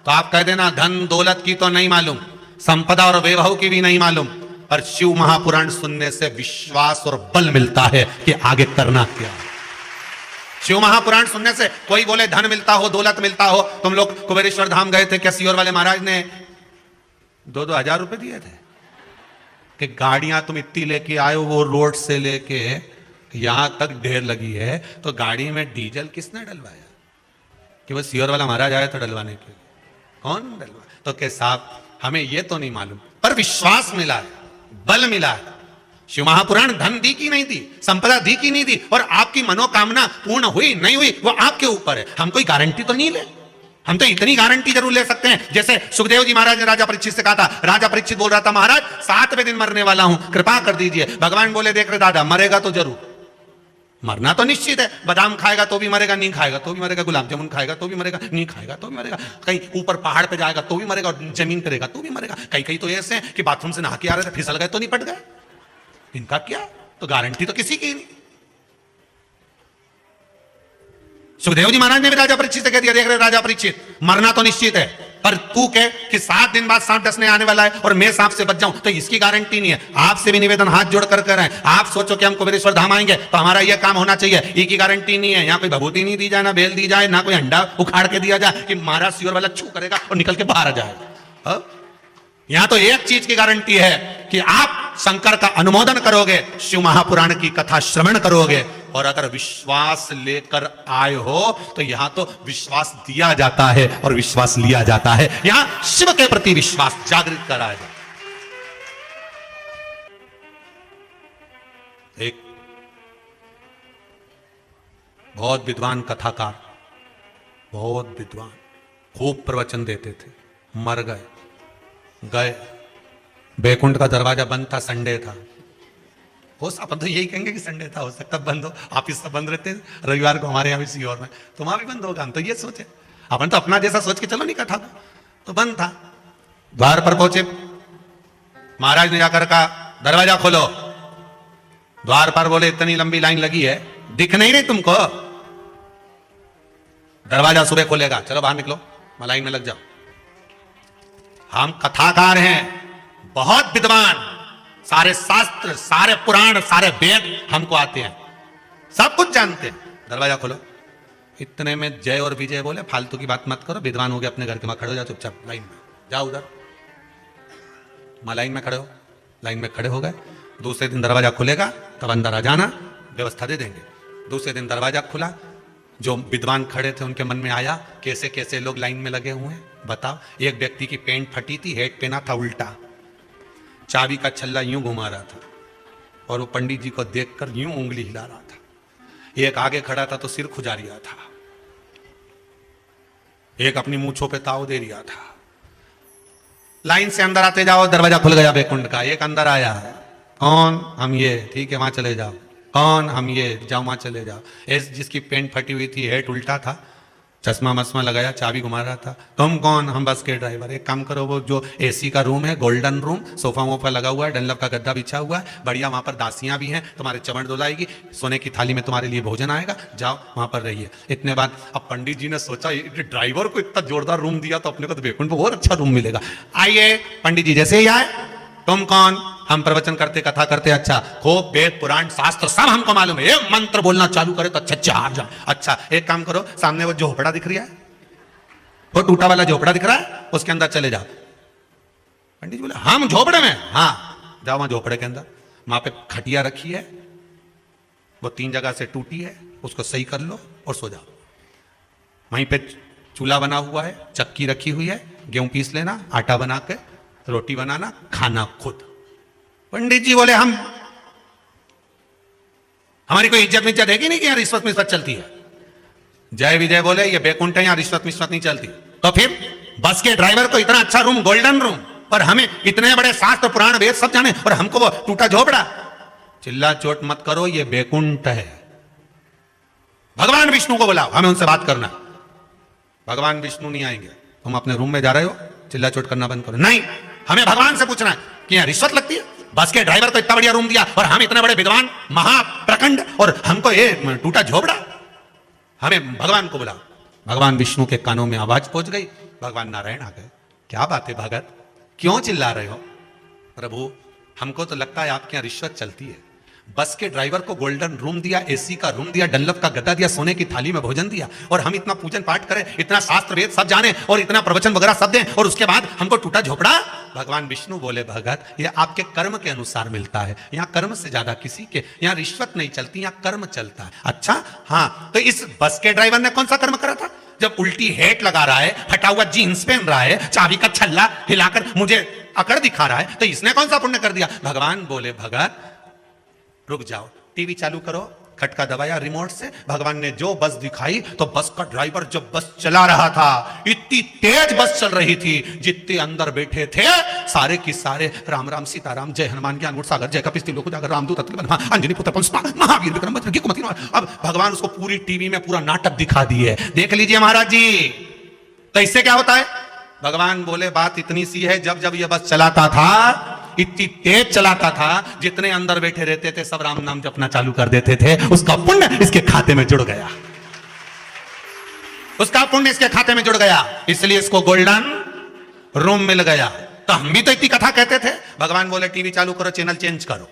तो आप कह देना धन दौलत की तो नहीं मालूम, संपदा और वैभव की भी नहीं मालूम, पर शिव महापुराण सुनने से विश्वास और बल मिलता है कि आगे करना क्या। शिव महापुराण सुनने से कोई बोले धन मिलता हो, दौलत मिलता हो। तुम लोग कुबेरेश्वर धाम गए थे, क्या सियोर वाले महाराज ने 2-2 हजार रुपए दिए थे कि गाड़ियां तुम इतनी लेके आए हो, वो रोड से लेके यहां तक ढेर लगी है, तो गाड़ी में डीजल किसने डलवाया? कि वो सियोर वाला महाराज आया तो डलवाने के लिए, कौन डलवा? तो के साहब हमें ये तो नहीं मालूम, पर विश्वास मिला है, बल मिला है। शिव महापुराण धन दी की नहीं दी, संपदा दी की नहीं दी, और आपकी मनोकामना पूर्ण हुई नहीं हुई वो आपके ऊपर है। हम कोई गारंटी तो नहीं ले, हम तो इतनी गारंटी जरूर ले सकते हैं, जैसे सुखदेव जी महाराज ने राजा परीक्षित से कहा था। राजा परीक्षित बोल रहा था महाराज 7वें दिन मरने वाला हूं, कृपा कर दीजिए। भगवान बोले देख रहे दादा, मरेगा तो जरूर, मरना तो निश्चित है, बादाम खाएगा तो भी मरेगा, नहीं खाएगा तो भी मरेगा, गुलाब जामुन खाएगा तो भी मरेगा, नहीं खाएगा तो भी मरेगा, कहीं ऊपर पहाड़ पे जाएगा तो भी मरेगा, और जमीन पे रहेगा तो भी मरेगा। कई कई तो ऐसे हैं कि बाथरूम से नहा के आ रहे थे, फिसल गए तो नहीं पट गए, इनका क्या? तो गारंटी तो किसी की नहीं। सुखदेव जी महाराज ने भी राजा परीक्षित से कह दिया, देख रहे राजा परीक्षित, मरना तो निश्चित है, पर तू कह कि 7 दिन बाद सांप डसने आने वाला है और मैं सांप से बच जाऊं, तो इसकी गारंटी नहीं है। आपसे भी निवेदन हाथ जोड़ कर रहे हैं, आप सोचो कि हम कुबेरेश्वर धाम आएंगे तो हमारा यह काम होना चाहिए, इसकी गारंटी नहीं है। यहाँ कोई भभूति नहीं दी जाए, ना बेल दी जाए, ना कोई अंडा उखाड़ के दिया जाए कि महाराज सियोर वाला छू करेगा और निकल के बाहर आ जाएगा। यहां तो एक चीज की गारंटी है कि आप शंकर का अनुमोदन करोगे, शिव महापुराण की कथा श्रवण करोगे, और अगर विश्वास लेकर आए हो तो यहां तो विश्वास दिया जाता है और विश्वास लिया जाता है। यहां शिव के प्रति विश्वास जागृत कराया जाता है। एक बहुत विद्वान कथाकार, बहुत विद्वान, खूब प्रवचन देते थे, मर गए, बैकुंठ का दरवाजा बंद था, संडे था। हो अपन तो यही कहेंगे कि संडे था, हो सकता बंद हो, ऑफिस सब बंद रहते हैं रविवार को, हमारे यहाँ भी सियोर में, तो वहां भी बंद होगा। हम तो ये सोचे, अपन तो अपना जैसा सोच के चलो नहीं कथा तो बंद था। द्वार पर पहुंचे, महाराज ने जाकर कहा दरवाजा खोलो। द्वार पर बोले इतनी लंबी लाइन लगी है, दिख नहीं रही तुमको? दरवाजा सुबह खोलेगा, चलो बाहर निकलो, लाइन में लग जाओ। हम कथाकार हैं, बहुत विद्वान, सारे शास्त्र, सारे पुराण, सारे वेद हमको आते हैं, सब कुछ जानते हैं। दरवाजा खोलो। इतने में जय और विजय बोले फालतू की बात मत करो, विद्वान हो गए अपने घर के, वहां खड़े हो जाओ चुपचाप लाइन में, जाओ उधर। वहां लाइन में खड़े हो, लाइन में खड़े हो गए। दूसरे दिन दरवाजा खुलेगा तब अंदर आ जाना, व्यवस्था दे देंगे। दूसरे दिन दरवाजा खुला, जो विद्वान खड़े थे उनके मन में आया कैसे कैसे लोग लाइन में लगे हुए हैं, बताओ। एक व्यक्ति की पैंट फटी थी, हेड पहना था उल्टा, चाबी का छल्ला यूं घुमा रहा था और वो पंडित जी को देखकर यूं उंगली हिला रहा था। एक आगे खड़ा था तो सिर खुजा रिया था, एक अपनी मूंछों पे ताव दे रिया था। लाइन से अंदर आते जाओ, दरवाजा खुल गया बैकुंठ का। एक अंदर आया, कौन? हम ये, ठीक है वहां चले जाओ। कौन? हम ये, जाओ वहां चले जाओ। ऐसे जिसकी पैंट फटी हुई थी, हेड उल्टा था, चश्मा मस्मा लगाया, चाबी घुमा रहा था। तुम कौन? हम बस के ड्राइवर। एक काम करो, वो जो एसी का रूम है, गोल्डन रूम, सोफा वोफा लगा हुआ है, डनलप का गद्दा बिछा हुआ है, बढ़िया, वहां पर दासियां भी हैं, तुम्हारे चमड़ धुलाएगी, सोने की थाली में तुम्हारे लिए भोजन आएगा, जाओ वहां पर रहिए। इतने बाद अब पंडित जी ने सोचा ड्राइवर को इतना जोरदार रूम दिया तो अपने को तो बैकुंठ में बहुत अच्छा रूम मिलेगा। आइए। पंडित जी जैसे ही आए, तुम कौन? हम प्रवचन करते, कथा करते, अच्छा खूब वेद पुराण शास्त्र सब हमको मालूम है, एक मंत्र बोलना चालू करे तो अच्छा हार जा। अच्छा एक काम करो, सामने वो झोपड़ा दिख रहा है, वो टूटा वाला झोपड़ा दिख रहा है, उसके अंदर चले जाओ। पंडित जी बोले हम झोपड़े में? हाँ जाओ वहां झोपड़े के अंदर, वहां पे खटिया रखी है, वो 3 जगह से टूटी है, उसको सही कर लो और सो जाओ। वहीं पे चूल्हा बना हुआ है, चक्की रखी हुई है, गेहूं पीस लेना, आटा बना के रोटी बनाना, खाना खुद। पंडित जी बोले हम, हमारी कोई इज्जत मिज्जत है कि नहीं कि यहाँ रिश्वत मिश्वत चलती है? जय विजय बोले ये बैकुंठ है, यहाँ रिश्वत मिश्वत नहीं चलती। तो फिर बस के ड्राइवर को इतना अच्छा रूम, गोल्डन रूम, और हमें इतने बड़े शास्त्र पुराण वेद सब जाने, और हमको वो टूटा झोपड़ा। चिल्ला चोट मत करो, ये बैकुंठ है। भगवान विष्णु को बुलाओ, हमें उनसे बात करना। भगवान विष्णु नहीं आएंगे, तुम अपने रूम में जा रहे हो, चिल्ला चोट करना बंद करो। नहीं, हमें भगवान से पूछना है कि यहाँ रिश्वत लगती है? बस के ड्राइवर को इतना बढ़िया रूम दिया और हम इतने बड़े विद्वान महाप्रखंड, और हमको ये टूटा झोपड़ा। हमें भगवान को बुलाओ। भगवान विष्णु के कानों में आवाज पहुंच गई, भगवान नारायण आ गए। क्या बात है भगत, क्यों चिल्ला रहे हो? प्रभु हमको तो लगता है आपके यहाँ रिश्वत चलती है। बस के ड्राइवर को गोल्डन रूम दिया, एसी का रूम दिया, डनलप का गद्दा दिया, सोने की थाली में भोजन दिया, और हम इतना पूजन पाठ करें, इतना शास्त्र वेद सब जाने, और इतना प्रवचन वगैरह सब दें, और उसके बाद हमको टूटा झोपड़ा। भगवान विष्णु बोले भगत ये आपके कर्म के अनुसार मिलता है, यहाँ कर्म से ज्यादा किसी के यहाँ रिश्वत नहीं चलती, यहाँ कर्म चलता है। अच्छा हाँ, तो इस बस के ड्राइवर ने कौन सा कर्म करा था? जब उल्टी हेट लगा रहा है, फटा हुआ जीन्स पहन रहा है, चाबी का छल्ला हिलाकर मुझे अकड़ दिखा रहा है, तो इसने कौन सा पुण्य कर दिया? भगवान बोले भगत रुक जाओ, टीवी चालू करो। खटका दबाया रिमोट से, भगवान ने जो बस दिखाई, तो बस का ड्राइवर जब बस चला रहा था, इतनी तेज बस चल रही थी, जितने अंदर बैठे थे सारे की सारे राम राम सीताराम, जय हनुमान ज्ञान गुण सागर, जय कपिस्ती लोक उजागर, रामदूत अतुलित अंजनी पुत्र पंचमा महावीर विक्रम बजरंगी कुमति। अब भगवान उसको पूरी टीवी में पूरा नाटक दिखा दिए। देख लीजिए महाराज जी। तो इससे क्या होता है? भगवान बोले बात इतनी सी है, जब जब ये बस चलाता था, इतनी तेज चलाता था, जितने अंदर बैठे रहते थे सब राम नाम जपना चालू कर देते थे, उसका पुण्य इसके खाते में जुड़ गया, उसका पुण्य इसके खाते में जुड़ गया, इसलिए इसको गोल्डन रूम मिल गया। तो हम भी तो इतनी कथा कहते थे। भगवान बोले टीवी चालू करो, चैनल चेंज करो।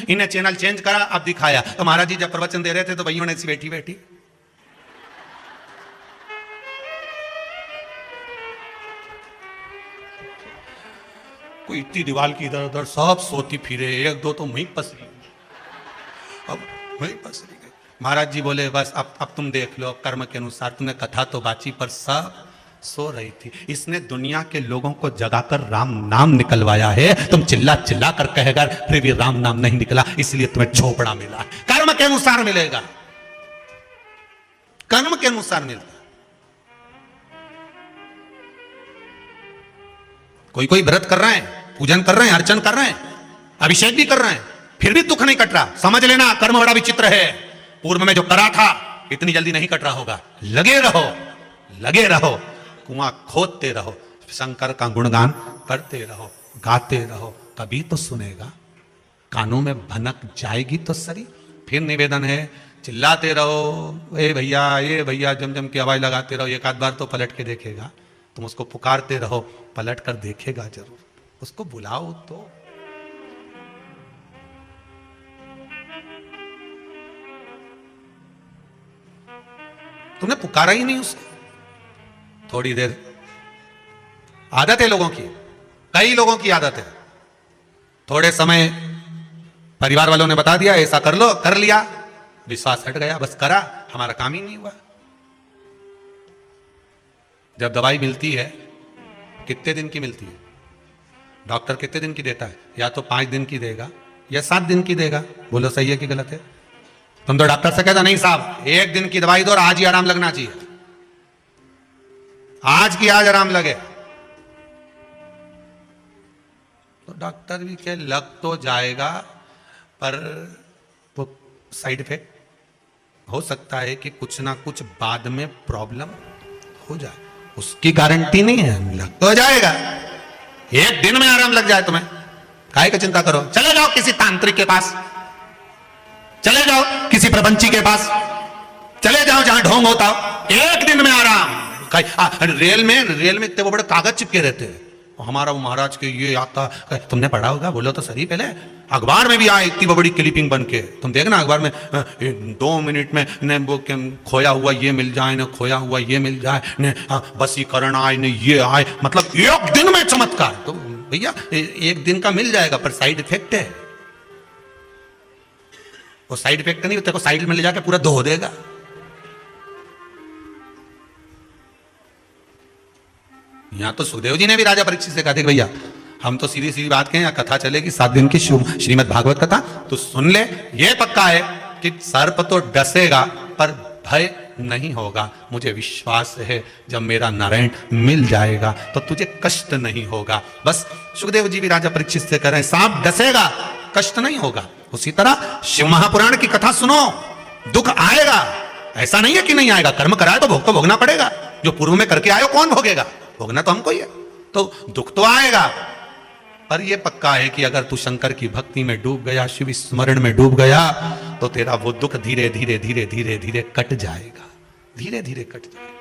इन्हें चैनल चेंज करा, अब दिखाया। तो महाराज जी जब प्रवचन दे रहे थे तो भैया ने ऐसी बैठी बैठी कोई इतनी दीवार की इधर उधर सब सोती फिरे, एक दो तो वहीं पसरी, अब वहीं पसरी गई। महाराज जी बोले बस अब तुम देख लो, कर्म के अनुसार तुमने कथा तो बाची पर सब सो रही थी। इसने दुनिया के लोगों को जगाकर राम नाम निकलवाया है। तुम चिल्ला चिल्ला कर कहेगा फिर भी राम नाम नहीं निकला, इसलिए तुम्हें झोपड़ा मिला। कर्म के अनुसार मिलेगा, कर्म के अनुसार मिलता। कोई कोई व्रत कर रहे हैं, पूजन कर रहे हैं, अर्चन कर रहे हैं, अभिषेक भी कर रहे हैं, फिर भी दुख नहीं कट रहा। समझ लेना कर्म बड़ा विचित्र है। पूर्व में जो करा था इतनी जल्दी नहीं कट रहा होगा। लगे रहो, लगे रहो, कुआं खोदते रहो, शंकर का गुणगान करते रहो, गाते रहो, कभी तो सुनेगा। कानों में भनक जाएगी तो सही। फिर निवेदन है, चिल्लाते रहो, ए भैया जम जम की आवाज लगाते रहो। एक आध बार तो पलट के देखेगा, तुम उसको पुकारते रहो, पलट कर देखेगा जरूर। उसको बुलाओ तो। तुमने पुकारा ही नहीं उसको। थोड़ी देर, आदत है लोगों की, कई लोगों की आदत है, थोड़े समय परिवार वालों ने बता दिया ऐसा कर लो, कर लिया, विश्वास हट गया, बस करा, हमारा काम ही नहीं हुआ। जब दवाई मिलती है कितने दिन की मिलती है? डॉक्टर कितने दिन की देता है? या तो 5 दिन की देगा या 7 दिन की देगा। बोलो सही है कि गलत है? तुम तो डॉक्टर से कहता नहीं साहब 1 दिन की दवाई दो और आज ही आराम लगना चाहिए, आज की आज आराम लगे। तो डॉक्टर भी कहे लग तो जाएगा, पर वो साइड इफेक्ट हो सकता है कि कुछ ना कुछ बाद में प्रॉब्लम हो जाए, उसकी गारंटी नहीं है। लग तो जाएगा, 1 दिन में आराम लग जाए तुम्हें, काहे की चिंता करो? चले जाओ किसी तांत्रिक के पास, चले जाओ किसी प्रपंची के पास, चले जाओ जहां ढोंग होता हो, 1 दिन में आराम। रेल में इतने बड़े कागज चिपके रहते हैं, हमारा वो महाराज के ये आता, तुमने पढ़ा होगा, बोलो तो सही, पहले अखबार में भी आए इतनी बड़ी क्लिपिंग बन के, तुम देखना अखबार में 2 मिनट में ने वो खोया हुआ ये मिल जाए, न खोया हुआ ये मिल जाए, न वसीकरण आए, न ये आए, मतलब 1 दिन में चमत्कार। तो भैया 1 दिन का मिल जाएगा, पर साइड इफेक्ट है, वो साइड इफेक्ट नहीं, तेरे को साइड में ले जाके पूरा धो देगा। यहां तो सुखदेव जी ने भी राजा परीक्षित से कहा था भैया हम तो सीधी सीधी बात कहें, या कथा चलेगी 7 दिन की श्रीमद् भागवत कथा, तो सुन ले, ये पक्का है कि सर्प तो डसेगा पर भय नहीं होगा। मुझे विश्वास है जब मेरा नारायण मिल जाएगा तो तुझे कष्ट नहीं होगा। बस सुखदेव जी भी राजा परीक्षित से कह रहे हैं सांप डसेगा, कष्ट नहीं होगा। उसी तरह शिव महापुराण की कथा सुनो, दुख आएगा, ऐसा नहीं है कि नहीं आएगा, कर्म कराए तो भोग तो भोगना पड़ेगा, जो पूर्व में करके आयो कौन भोगेगा? भोगना तो हमको ही है, तो दुख तो आएगा, पर यह पक्का है कि अगर तू शंकर की भक्ति में डूब गया, शिव स्मरण में डूब गया, तो तेरा वो दुख धीरे धीरे धीरे धीरे धीरे कट जाएगा, धीरे धीरे कट जाएगा।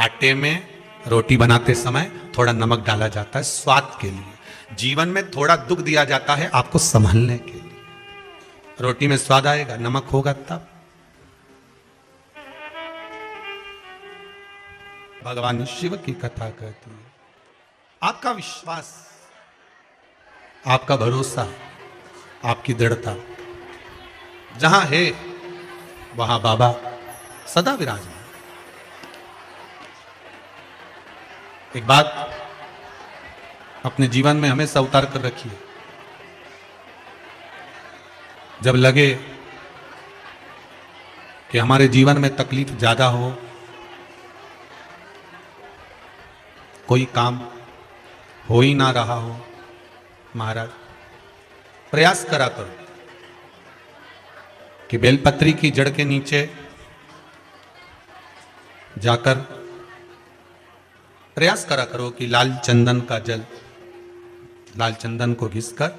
आटे में रोटी बनाते समय थोड़ा नमक डाला जाता है स्वाद के लिए, जीवन में थोड़ा दुख दिया जाता है आपको संभालने के लिए। रोटी में स्वाद आएगा, नमक होगा तब। भगवान शिव की कथा कहती है, आपका विश्वास, आपका भरोसा, आपकी दृढ़ता जहां है वहां बाबा सदा विराजमान। एक बात अपने जीवन में हमेशा उतार कर रखिए, जब लगे कि हमारे जीवन में तकलीफ ज्यादा हो, कोई काम हो ही ना रहा हो, महाराज प्रयास करा करो कि बेलपत्री की जड़ के नीचे जाकर प्रयास करा करो कि लाल चंदन का जल, लाल चंदन को घिसकर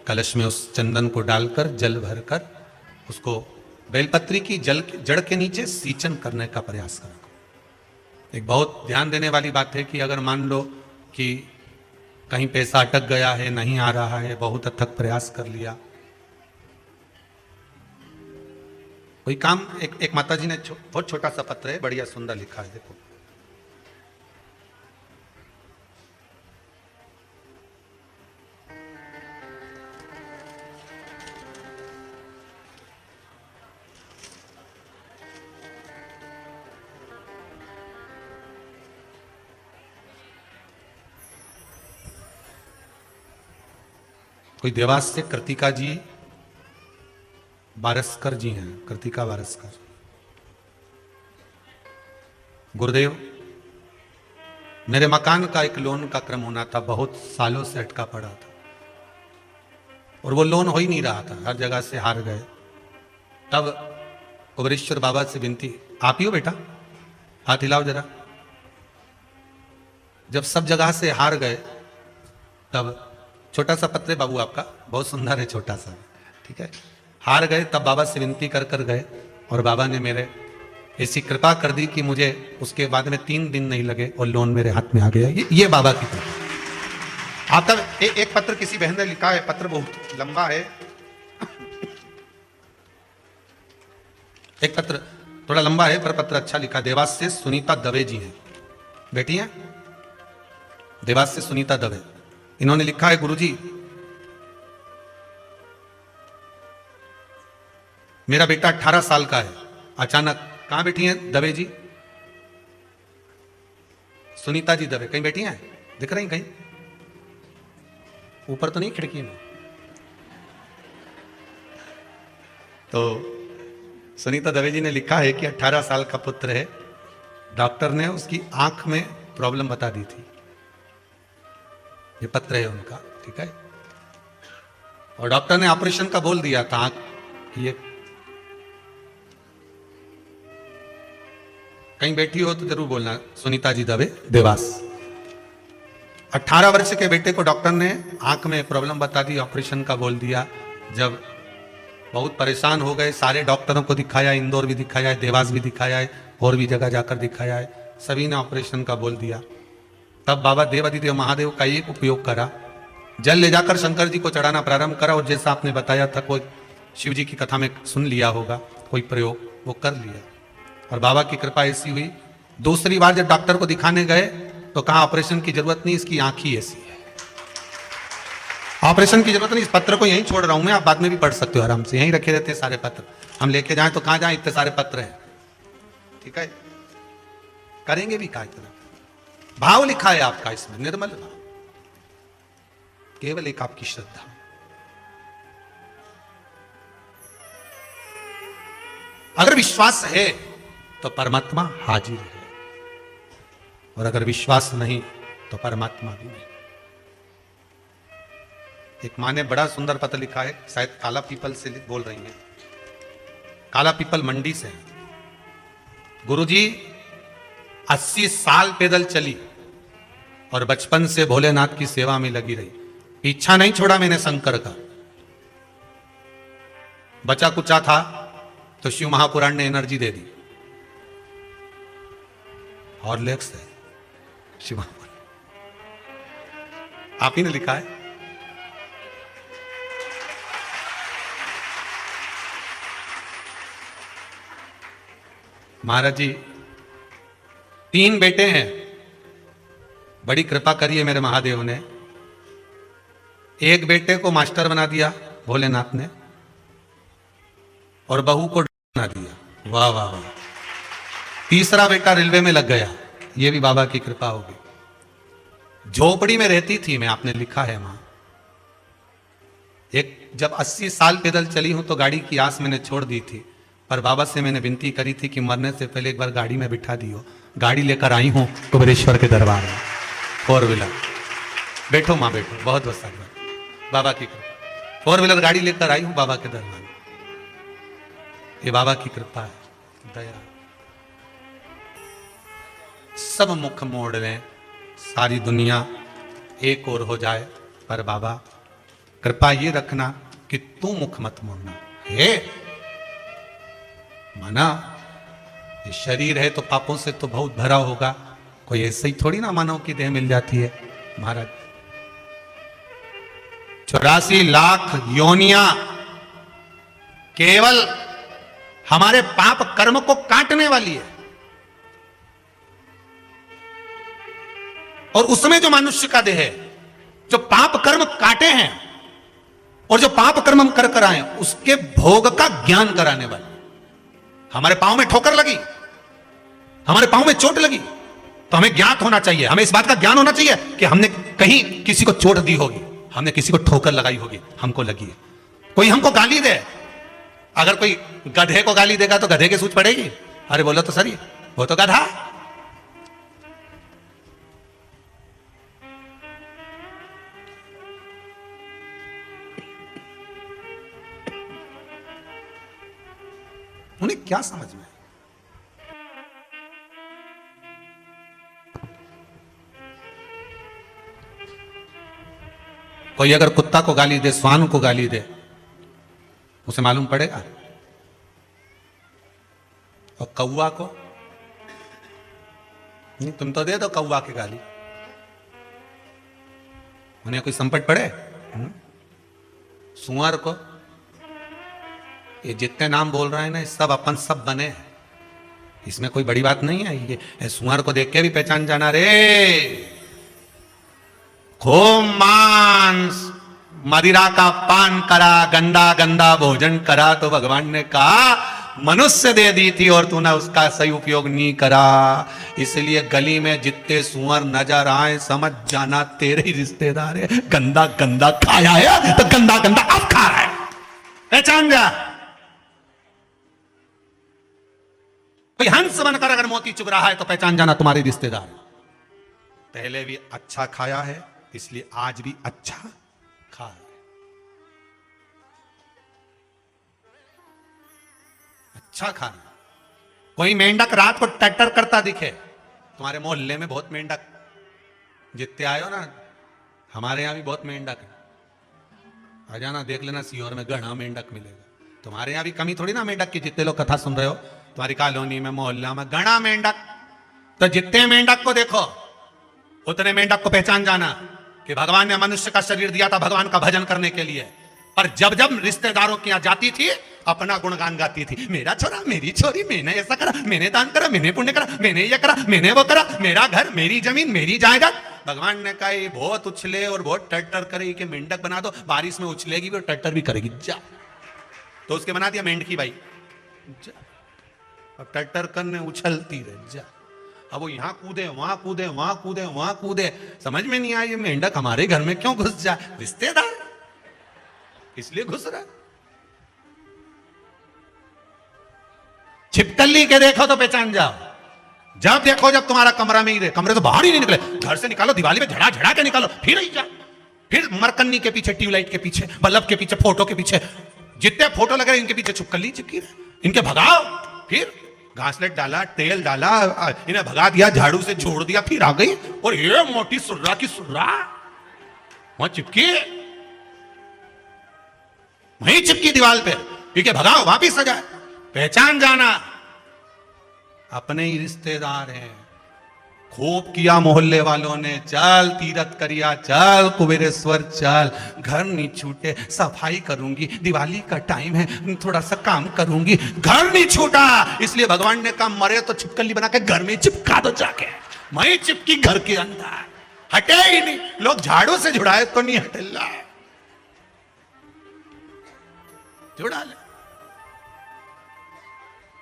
कलश में उस चंदन को डालकर जल भरकर उसको बेलपत्री की जड़ के नीचे सींचन करने का प्रयास करा। एक बहुत ध्यान देने वाली बात है कि अगर मान लो कि कहीं पैसा अटक गया है, नहीं आ रहा है, बहुत अथक प्रयास कर लिया, कोई काम, एक माता जी ने बहुत छोटा सा पत्र है, बढ़िया सुंदर लिखा है, देखो। कोई देवास से कृतिका जी वारस्कर जी हैं, कृतिका वारस्कर। गुरुदेव, मेरे मकान का एक लोन का क्रम होना था, बहुत सालों से अटका पड़ा था और वो लोन हो ही नहीं रहा था, हर जगह से हार गए। तब कुबरेश्वर बाबा से विनती, आप ही हो बेटा, हाथ हिलाओ जरा। जब सब जगह से हार गए तब छोटा सा पत्र बाबू आपका, बहुत सुंदर है, छोटा सा, ठीक है, हार गए, तब बाबा से विनती कर कर गए और बाबा ने मेरे ऐसी कृपा कर दी कि मुझे उसके बाद में 3 दिन नहीं लगे और लोन मेरे हाथ में आ गया। ये बाबा की कृपा। आपका एक पत्र किसी बहन ने लिखा है, पत्र बहुत लंबा है, एक पत्र थोड़ा लंबा है पर पत्र अच्छा लिखा। देवास से सुनीता दवे जी हैं, बेटी हैं देवास से सुनीता दवे। इन्होंने लिखा है, गुरुजी मेरा बेटा 18 साल का है, अचानक, कहां बैठी हैं दवे जी? सुनीता जी दवे कहीं बैठी हैं? दिख रही कहीं? ऊपर तो नहीं, खिड़की में। तो सुनीता दवे जी ने लिखा है कि 18 साल का पुत्र है, डॉक्टर ने उसकी आंख में प्रॉब्लम बता दी थी। ये पत्र है उनका, ठीक है। और डॉक्टर ने ऑपरेशन का बोल दिया था। आंख ये कहीं बैठी हो तो जरूर बोलना। सुनीता जी दवे, देवास। 18 वर्ष के बेटे को डॉक्टर ने आंख में प्रॉब्लम बता दी, ऑपरेशन का बोल दिया। जब बहुत परेशान हो गए, सारे डॉक्टरों को दिखाया, इंदौर भी दिखाया है, देवास भी दिखाया है, और भी जगह जाकर दिखाया है, सभी ने ऑपरेशन का बोल दिया। तब बाबा देवादिदेव महादेव का एक उपयोग करा, जल ले जाकर शंकर जी को चढ़ाना प्रारंभ करा। और जैसा आपने बताया था, कोई शिव जी की कथा में सुन लिया होगा, कोई प्रयोग वो कर लिया। और बाबा की कृपा ऐसी हुई, दूसरी बार जब डॉक्टर को दिखाने गए तो कहा ऑपरेशन की जरूरत नहीं, इसकी आंख ही ऐसी है, ऑपरेशन की जरूरत नहीं। इस पत्र को यहीं छोड़ रहा हूं मैं, आप बाद में भी पढ़ सकते हो आराम से, यहीं रखे रहते हैं सारे पत्र। हम लेके जाएं तो कहां जाएं, इतने सारे पत्र हैं, ठीक है। करेंगे भी क्या इतना? भाव लिखा है आपका इसमें, निर्मल भाव, केवल एक आपकी श्रद्धा। अगर विश्वास है तो परमात्मा हाजिर है, और अगर विश्वास नहीं तो परमात्मा भी नहीं। एक माँ ने बड़ा सुंदर पत्र लिखा है, शायद काला पीपल से बोल रही है, काला पीपल मंडी से। गुरुजी 80 साल पैदल चली और बचपन से भोलेनाथ की सेवा में लगी रही, पीछा नहीं छोड़ा मैंने शंकर का। बचा कुचा था तो शिव महापुराण ने एनर्जी दे दी, और लेक्स है शिव महापुराण, आप ही ने लिखा है। महाराज जी 3 बेटे हैं, बड़ी कृपा करी है मेरे महादेव ने। एक बेटे को मास्टर बना दिया भोलेनाथ ने, और बहू को बना दिया, वाह वाह वाह। तीसरा बेटा रेलवे में लग गया, ये भी बाबा की कृपा होगी। झोपड़ी में रहती थी मैं, आपने लिखा है मां। एक जब 80 साल पैदल चली हूं तो गाड़ी की आस मैंने छोड़ दी थी, पर बाबा से मैंने विनती करी थी कि मरने से पहले एक बार गाड़ी में बिठा दियो। गाड़ी लेकर आई हूं कुबेरेश्वर के दरबार में, 4 व्हीलर। बैठो मां बैठो, बहुत बहुत साधुवाद, बाबा की कृपा। 4 व्हीलर गाड़ी लेकर आई हूं बाबा के दरबार में, ये बाबा की कृपा है, दया। सब मुख मोड़ लें, सारी दुनिया एक और हो जाए, पर बाबा कृपा ये रखना कि तू मुख मत मोड़ना। हे माना ये शरीर है तो पापों से तो बहुत भरा होगा, कोई ऐसे ही थोड़ी ना मानव की देह मिल जाती है। महाराज 84 लाख योनियां केवल हमारे पाप कर्म को काटने वाली है, और उसमें जो मनुष्य का देह है, जो पाप कर्म काटे हैं और जो पाप कर्म हम कर आए, उसके भोग का ज्ञान कराने वाले। हमारे पांव में ठोकर लगी, हमारे पांव में चोट लगी, तो हमें ज्ञात होना चाहिए, हमें इस बात का ज्ञान होना चाहिए कि हमने कहीं किसी को चोट दी होगी, हमने किसी को ठोकर लगाई होगी, हमको लगी है। कोई हमको गाली दे, अगर कोई गधे को गाली देगा तो गधे की सूझ पड़ेगी, अरे बोलो तो सही, वो तो गधा। उन्हें क्या समझ में? कोई अगर कुत्ता को गाली दे, श्वान को गाली दे, उसे मालूम पड़ेगा? और कौवा को नहीं, तुम तो दे दो कौवा की गाली, उन्हें कोई संकट पड़े? सुअर को, ये जितने नाम बोल रहे हैं ना, ये सब अपन सब बने हैं, इसमें कोई बड़ी बात नहीं है। ये सुअर को देख के भी पहचान जाना रे। खूब मांस मदिरा का पान करा, गंदा गंदा भोजन करा, तो भगवान ने कहा मनुष्य दे दी थी और तूने उसका सही उपयोग नहीं करा। इसलिए गली में जितने सुअर नजर आए समझ जाना तेरे ही रिश्तेदार है। गंदा गंदा खाया है तो गंदा गंदा अब खा रहा है, पहचान जा। कोई हंस बनकर अगर मोती चुग रहा है तो पहचान जाना तुम्हारे रिश्तेदार। पहले भी अच्छा खाया है, इसलिए आज भी अच्छा खा रहा है। अच्छा खाना। कोई मेंढक रात को टट्टर करता दिखे, तुम्हारे मोहल्ले में बहुत मेंढक जितने आए हो ना, हमारे यहां भी बहुत मेंढक है, आ जाना देख लेना, सीहोर में घना मेंढक मिलेगा। तुम्हारे यहां भी कमी थोड़ी ना मेंढक की, जितने लोग कथा सुन रहे हो, तुम्हारी कॉलोनी में मोहल्ला में घना मेंढक। तो जितने मेंढक को देखो उतने मेंढक को पहचान जाना कि भगवान ने मनुष्य का शरीर दिया था भगवान का भजन करने के लिए। पर जब जब रिश्तेदारों के यहां जाती थी अपना गुणगान गाती थी, मेरा छोरा मेरी छोरी, मैंने ऐसा करा, मैंने दान करा, मैंने पुण्य करा, मैंने ये करा, मैंने वो करा, मेरा घर, मेरी जमीन, मेरी जायदाद। भगवान ने कहा ये बहुत उछले और बहुत टट्टर करेगी कि मेंढक बना दो, बारिश में उछलेगी भी और टट्टर भी करेगी, जा। तो उसके बना दिया मेंढकी भाई, जा। अब टट्टर करने उछलती रहे, जा। अब वो यहां कूदे, वहां कूदे, वहां कूदे, वहां कूदे, समझ में नहीं आया ये मेंढक हमारे घर में क्यों घुस जाए, रिश्तेदार इसलिए घुस रहा। छिपकली के देखो तो पहचान जाओ, जब देखो जब तुम्हारा कमरा में ही रहे, कमरे तो बाहर ही नहीं निकले, घर से निकालो, दिवाली में झड़ा झड़ा के निकालो, फिर ही जा, फिर मरकन्नी के पीछे, ट्यूबलाइट के पीछे, बल्ब के पीछे, फोटो के पीछे, जितने फोटो लगे इनके पीछे छिपकली चिपकी रहे, इनके भगाओ। फिर घासलेट डाला, तेल डाला, इन्हें भगा दिया, झाड़ू से छोड़ दिया, फिर आ गई और ये मोटी सुर्रा की सुर्रा वहां चिपकी, वहीं चिपकी दीवार पे, ठीक है, भगाओ, वापिस आ जाए। पहचान जाना अपने ही रिश्तेदार हैं। खूब किया मोहल्ले वालों ने, चल तीरथ करिया, चल कुबेरेश्वर चल, घर नहीं छूटे, सफाई करूंगी, दिवाली का टाइम है, थोड़ा सा काम करूंगी, घर नहीं छूटा। इसलिए भगवान ने कहा मरे तो छिपकली बना के घर में चिपका दो जाके, मैं चिपकी घर के अंदर, हटे ही नहीं। लोग झाड़ू से जुड़ाए तो नहीं हटे, जुड़ा ले,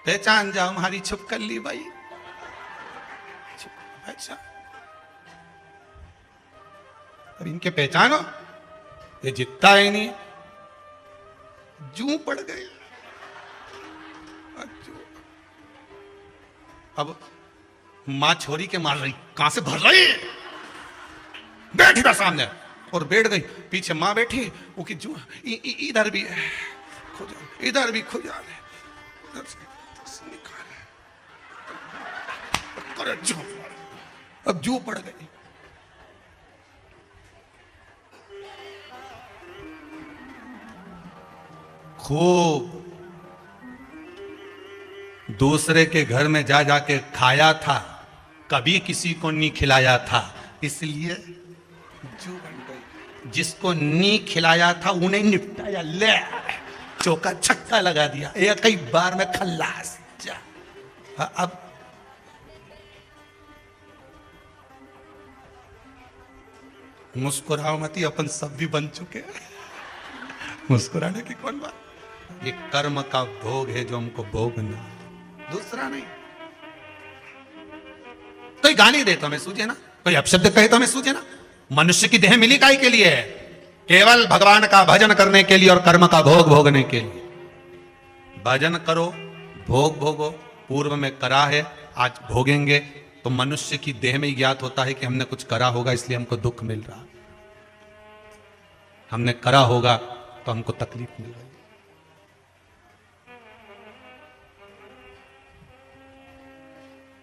पहचान जाओ हमारी छिपकली भाई। अच्छा अब इनके पहचानो, ये जितना है नहीं, जू पड़ गए। अब मां छोरी के मार रही, कहां से भर रही, बैठी था सामने और बैठ गई, पीछे मां बैठी, वो कि जू इधर भी है, इधर भी खुजा ले, अब जू पड़ गई। खूब दूसरे के घर में जा जाके खाया था, कभी किसी को नहीं खिलाया था, इसलिए जू बन गई। जिसको नहीं खिलाया था उन्हें निपटाया, ले चौका छक्का लगा दिया, एक ही बार में खल्लास, जा। अब मुस्कुराओ मती, अपन सब भी बन चुके हैं, मुस्कुराने की कौन बात। ये कर्म का भोग है जो हमको भोगना, दूसरा नहीं। कोई गाली दे तो हमें सूझे ना, कोई अपशब्द कहे तो हमें सूझे ना। मनुष्य की देह मिली काहे के लिए है, केवल भगवान का भजन करने के लिए और कर्म का भोग भोगने के लिए। भजन करो, भोग भोगो, पूर्व में करा है, आज भोगेंगे। तो मनुष्य की देह में ज्ञात होता है कि हमने कुछ करा होगा इसलिए हमको दुख मिल रहा, हमने करा होगा तो हमको तकलीफ मिल रही।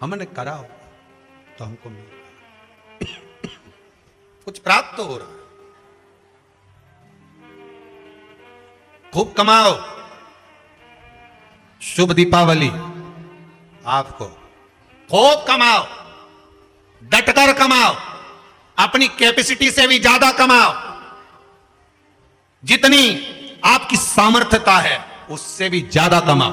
हमने करा होगा तो हमको मिल रहा, कुछ प्राप्त तो हो रहा। खूब कमाओ, शुभ दीपावली आपको, खूब कमाओ, डटकर कमाओ, अपनी कैपेसिटी से भी ज्यादा कमाओ, जितनी आपकी सामर्थ्यता है उससे भी ज्यादा कमा,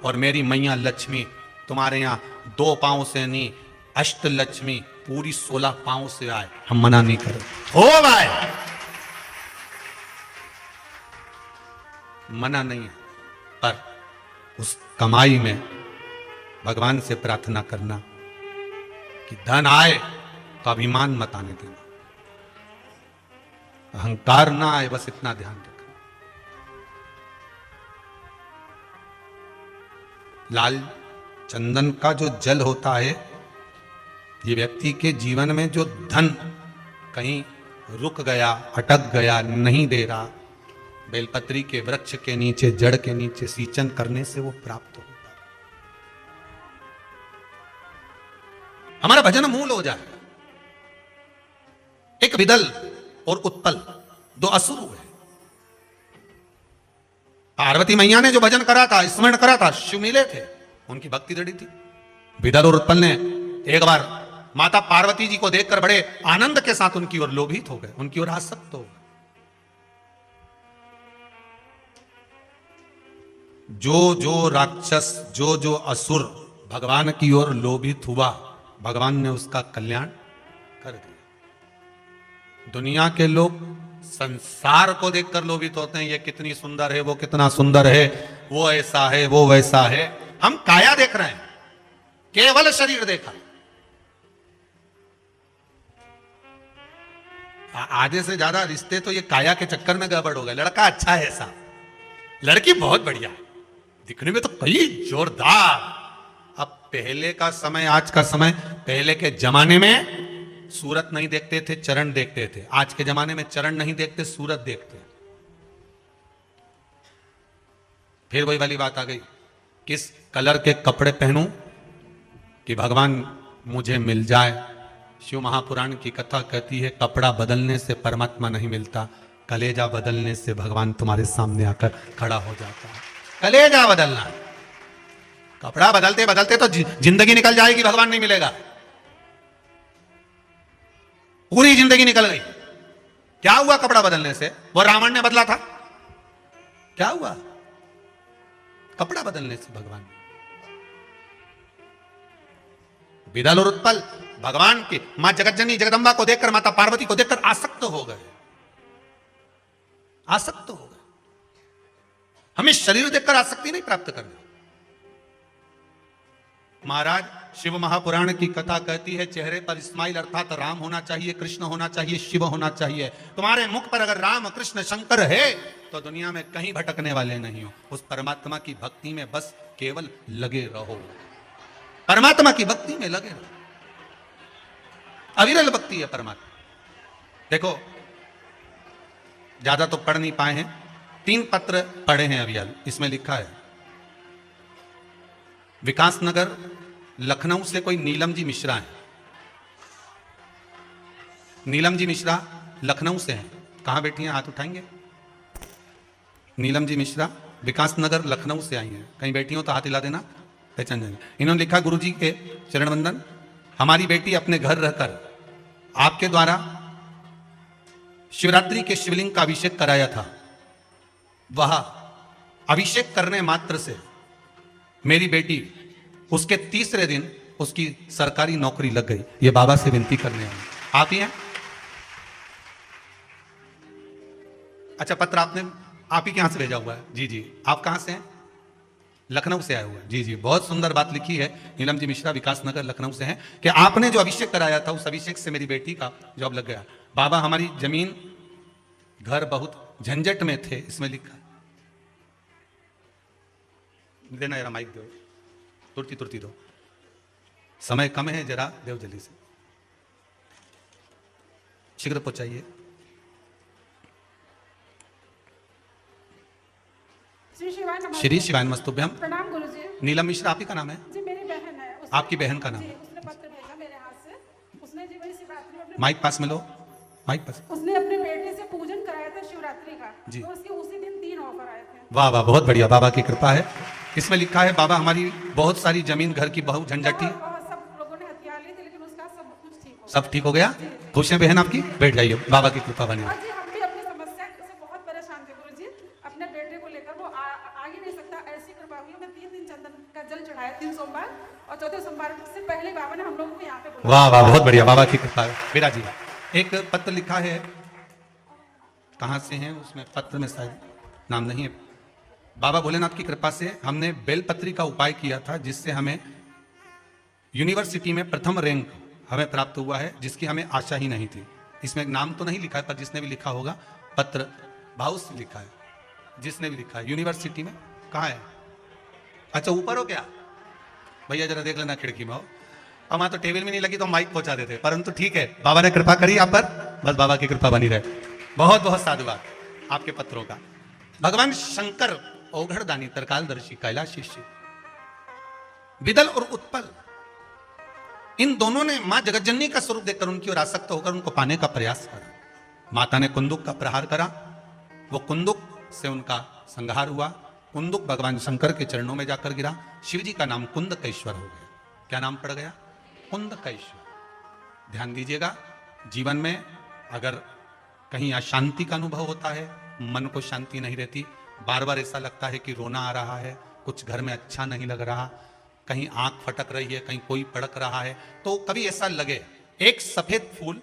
और मेरी मैया लक्ष्मी तुम्हारे यहां 2 पांव से नहीं, अष्ट लक्ष्मी पूरी 16 पांव से आए, हम मना नहीं करें। हो भाई, मना नहीं है, पर उस कमाई में भगवान से प्रार्थना करना कि धन आए तो अभिमान मत आने देना, अहंकार ना आए, बस इतना ध्यान रखना। लाल चंदन का जो जल होता है, ये व्यक्ति के जीवन में जो धन कहीं रुक गया, अटक गया, नहीं दे रहा, बेलपत्री के वृक्ष के नीचे, जड़ के नीचे सींचन करने से वो प्राप्त होता है। हमारा भजन मूल हो जाएगा। एक विदल और उत्पल 2 असुर हुए। पार्वती मैया ने जो भजन करा था, स्मरण करा था, शिव मिले थे, उनकी भक्ति दृढ़ थी। विदल और उत्पल ने एक बार माता पार्वती जी को देखकर बड़े आनंद के साथ उनकी ओर लोभित हो गए, उनकी ओर आसक्त हो गए। जो राक्षस, जो असुर भगवान की ओर लोभित हुआ, भगवान ने उसका कल्याण कर दिया। दुनिया के लोग संसार को देखकर लोभित होते हैं, ये कितनी सुंदर है, वो कितना सुंदर है, वो ऐसा है, वो वैसा है। हम काया देख रहे हैं, केवल शरीर देखा। आधे से ज्यादा रिश्ते तो ये काया के चक्कर में गड़बड़ हो गए। लड़का अच्छा है ऐसा, लड़की बहुत बढ़िया है, दिखने में तो कई जोरदार। अब पहले का समय, आज का समय, पहले के जमाने में सूरत नहीं देखते थे, चरण देखते थे। आज के जमाने में चरण नहीं देखते, सूरत देखते। फिर वही वाली बात आ गई, किस कलर के कपड़े पहनूं कि भगवान मुझे मिल जाए। शिव महापुराण की कथा कहती है, कपड़ा बदलने से परमात्मा नहीं मिलता, कलेजा बदलने से भगवान तुम्हारे सामने आकर खड़ा हो जाता है। कलेजा बदलना, कपड़ा बदलते बदलते तो जिंदगी निकल जाएगी, भगवान नहीं मिलेगा। पूरी जिंदगी निकल गई। क्या हुआ कपड़ा बदलने से? वो रावण ने बदला था, क्या हुआ कपड़ा बदलने से? भगवान विदल और उत्पल भगवान के, मां जगतजननी जगदंबा को देखकर, माता पार्वती को देखकर आसक्त हो गए, आसक्त हो गए। हमें शरीर देखकर आसक्ति नहीं प्राप्त करना। महाराज शिव महापुराण की कथा कहती है, चेहरे पर स्माइल अर्थात राम होना चाहिए, कृष्ण होना चाहिए, शिव होना चाहिए। तुम्हारे मुख पर अगर राम कृष्ण शंकर है तो दुनिया में कहीं भटकने वाले नहीं हो। उस परमात्मा की भक्ति में बस केवल लगे रहो, परमात्मा की भक्ति में लगे रहो। अविरल भक्ति है परमात्मा। देखो, ज्यादा तो पढ़ नहीं पाए हैं, 3 पत्र पढ़े हैं अभी। इसमें लिखा है, विकास नगर लखनऊ से कोई नीलम जी मिश्रा है। नीलम जी मिश्रा लखनऊ से हैं। कहां बैठी हैं? हाथ उठाएंगे। नीलम जी मिश्रा विकास नगर लखनऊ से आई हैं। कहीं बैठी हो तो हाथ हिला देना, पहचान जाएंगे। इन्होंने लिखा, गुरु जी के चरण वंदन। हमारी बेटी अपने घर रहकर आपके द्वारा शिवरात्रि के शिवलिंग का अभिषेक कराया था। वह अभिषेक करने मात्र से मेरी बेटी उसके 3रे दिन उसकी सरकारी नौकरी लग गई। ये बाबा से विनती करने आई। आप ही हैं? अच्छा, पत्र आप ही के यहां से भेजा हुआ है? जी जी। आप कहां से हैं? लखनऊ से आए हुए हैं। जी जी, बहुत सुंदर बात लिखी है। नीलम जी मिश्रा विकास नगर लखनऊ से हैं कि आपने जो अभिषेक कराया था, उस अभिषेक से मेरी बेटी का जॉब लग गया। बाबा, हमारी जमीन घर बहुत झंझट में थे। इसमें लिखा, देना जरा माइक, दो तुरती तुरती दो, समय कम है, जरा देव जल्दी से, शीघ्र पहुंचाइए। श्री शिवाय नमस्तुभ्यम। प्रणाम गुरु जी। नीलम मिश्रा आप ही का नाम है? जी, मेरी बहन है। आपकी बहन का नाम है? उसने पत्र भेजा मेरे हाथ से। उसने जी वही शिवरात्रि में माइक पास में लो, माइक पास। उसने अपने बेटे से पूजन कराया था शिवरात्रि का जी। तो उसके उसी दिन 3 ऑफर आए थे। वाह वाह, बहुत बढ़िया, बाबा की कृपा है। इसमें लिखा है, बाबा हमारी बहुत सारी जमीन घर की बहुत झंझट थी, सब लोगों ने हथियार लिए थे, लेकिन उसका सब कुछ ठीक हो सब ठीक हो गया। खुश है बहन आपकी? बैठ जाइए, बाबा की कृपा बनी। गया। जी, हम भी अपनी समस्या से बहुत परेशान थे गुरु जी। अपने बेटे को लेकर वो आगे नहीं रखा है 3 सोमवार, और चौथे सोमवार से पहले बाबा ने हम लोगों को यहाँ पे बुलाया। वाह वाह, बहुत बढ़िया, बाबा की कृपा है। मेरा जी एक पत्र लिखा है, कहाँ से है उसमें पत्र में शायद नाम नहीं है। बाबा भोलेनाथ की कृपा से हमने बेलपत्री का उपाय किया था, जिससे हमें यूनिवर्सिटी में प्रथम रैंक हमें प्राप्त हुआ है, जिसकी हमें आशा ही नहीं थी। इसमें एक नाम तो नहीं लिखा है, पर जिसने भी लिखा होगा पत्र भाव से लिखा है, जिसने भी लिखा है। यूनिवर्सिटी में कहाँ है? अच्छा ऊपर हो क्या भैया, जरा देख लेना खिड़की में हो। अब वहां तो टेबल में नहीं लगी तो माइक पहुंचा देते, परंतु ठीक है, बाबा ने कृपा करी आप पर, बस बाबा की कृपा बनी रहे। बहुत बहुत साधुवाद आपके पत्रों का। भगवान शंकर औघड़दानी, त्रिकालदर्शी, कैलाशी शिव, विदल और उत्पल, इन दोनों ने मां जगतजननी का स्वरूप देखकर उनकी ओर आसक्त होकर उनको पाने का प्रयास करा। माता ने कुंदुक का प्रहार करा, वो कुंदुक से उनका संहार हुआ। कुंदुक भगवान शंकर के चरणों में जाकर गिरा। शिव जी का नाम कुंदकेश्वर हो गया। क्या नाम पड़ गया? कुंदकेश्वर। ध्यान दीजिएगा, जीवन में अगर कहीं अशांति का अनुभव होता है, मन को शांति नहीं रहती, बार बार ऐसा लगता है कि रोना आ रहा है, कुछ घर में अच्छा नहीं लग रहा, कहीं आंख फटक रही है, कहीं कोई पड़क रहा है, तो कभी ऐसा लगे एक सफेद फूल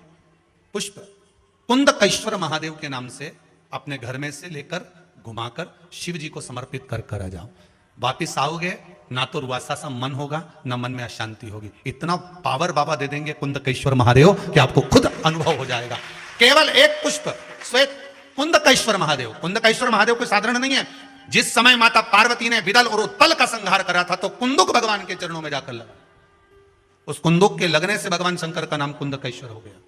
पुष्प कुंदकेश्वर महादेव के नाम से अपने घर में से लेकर घुमाकर शिव जी को समर्पित कर कर आ जाओ। वापिस आओगे ना तो रुआसा सा मन होगा, ना मन में अशांति होगी। इतना पावर बाबा दे देंगे कुंदकेश्वर महादेव कि आपको खुद अनुभव हो जाएगा। केवल एक पुष्प श्वेत कुंदकेश्वर महादेव। कुंदकेश्वर महादेव कोई साधारण नहीं है। जिस समय माता पार्वती ने विदल और उत्पल का संहार करा था, तो कुंदुक भगवान के चरणों में जाकर लगा। उस कुंदुक के लगने से भगवान शंकर का नाम कुंदकेश्वर हो गया।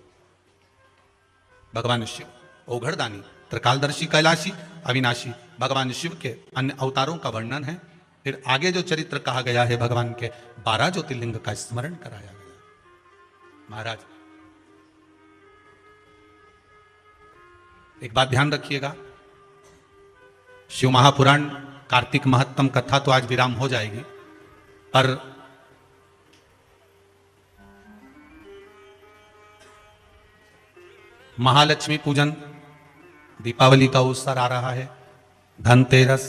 भगवान शिव औघड़दानी, त्रिकालदर्शी, कैलाशी, अविनाशी, भगवान शिव के अन्य अवतारों का वर्णन है। फिर आगे जो चरित्र कहा गया है, भगवान के 12 ज्योतिर्लिंग का स्मरण कराया गया। महाराज एक बात ध्यान रखिएगा, शिव महापुराण कार्तिक महत्तम कथा तो आज विराम हो जाएगी, पर महालक्ष्मी पूजन, दीपावली का अवसर आ रहा है। धनतेरस,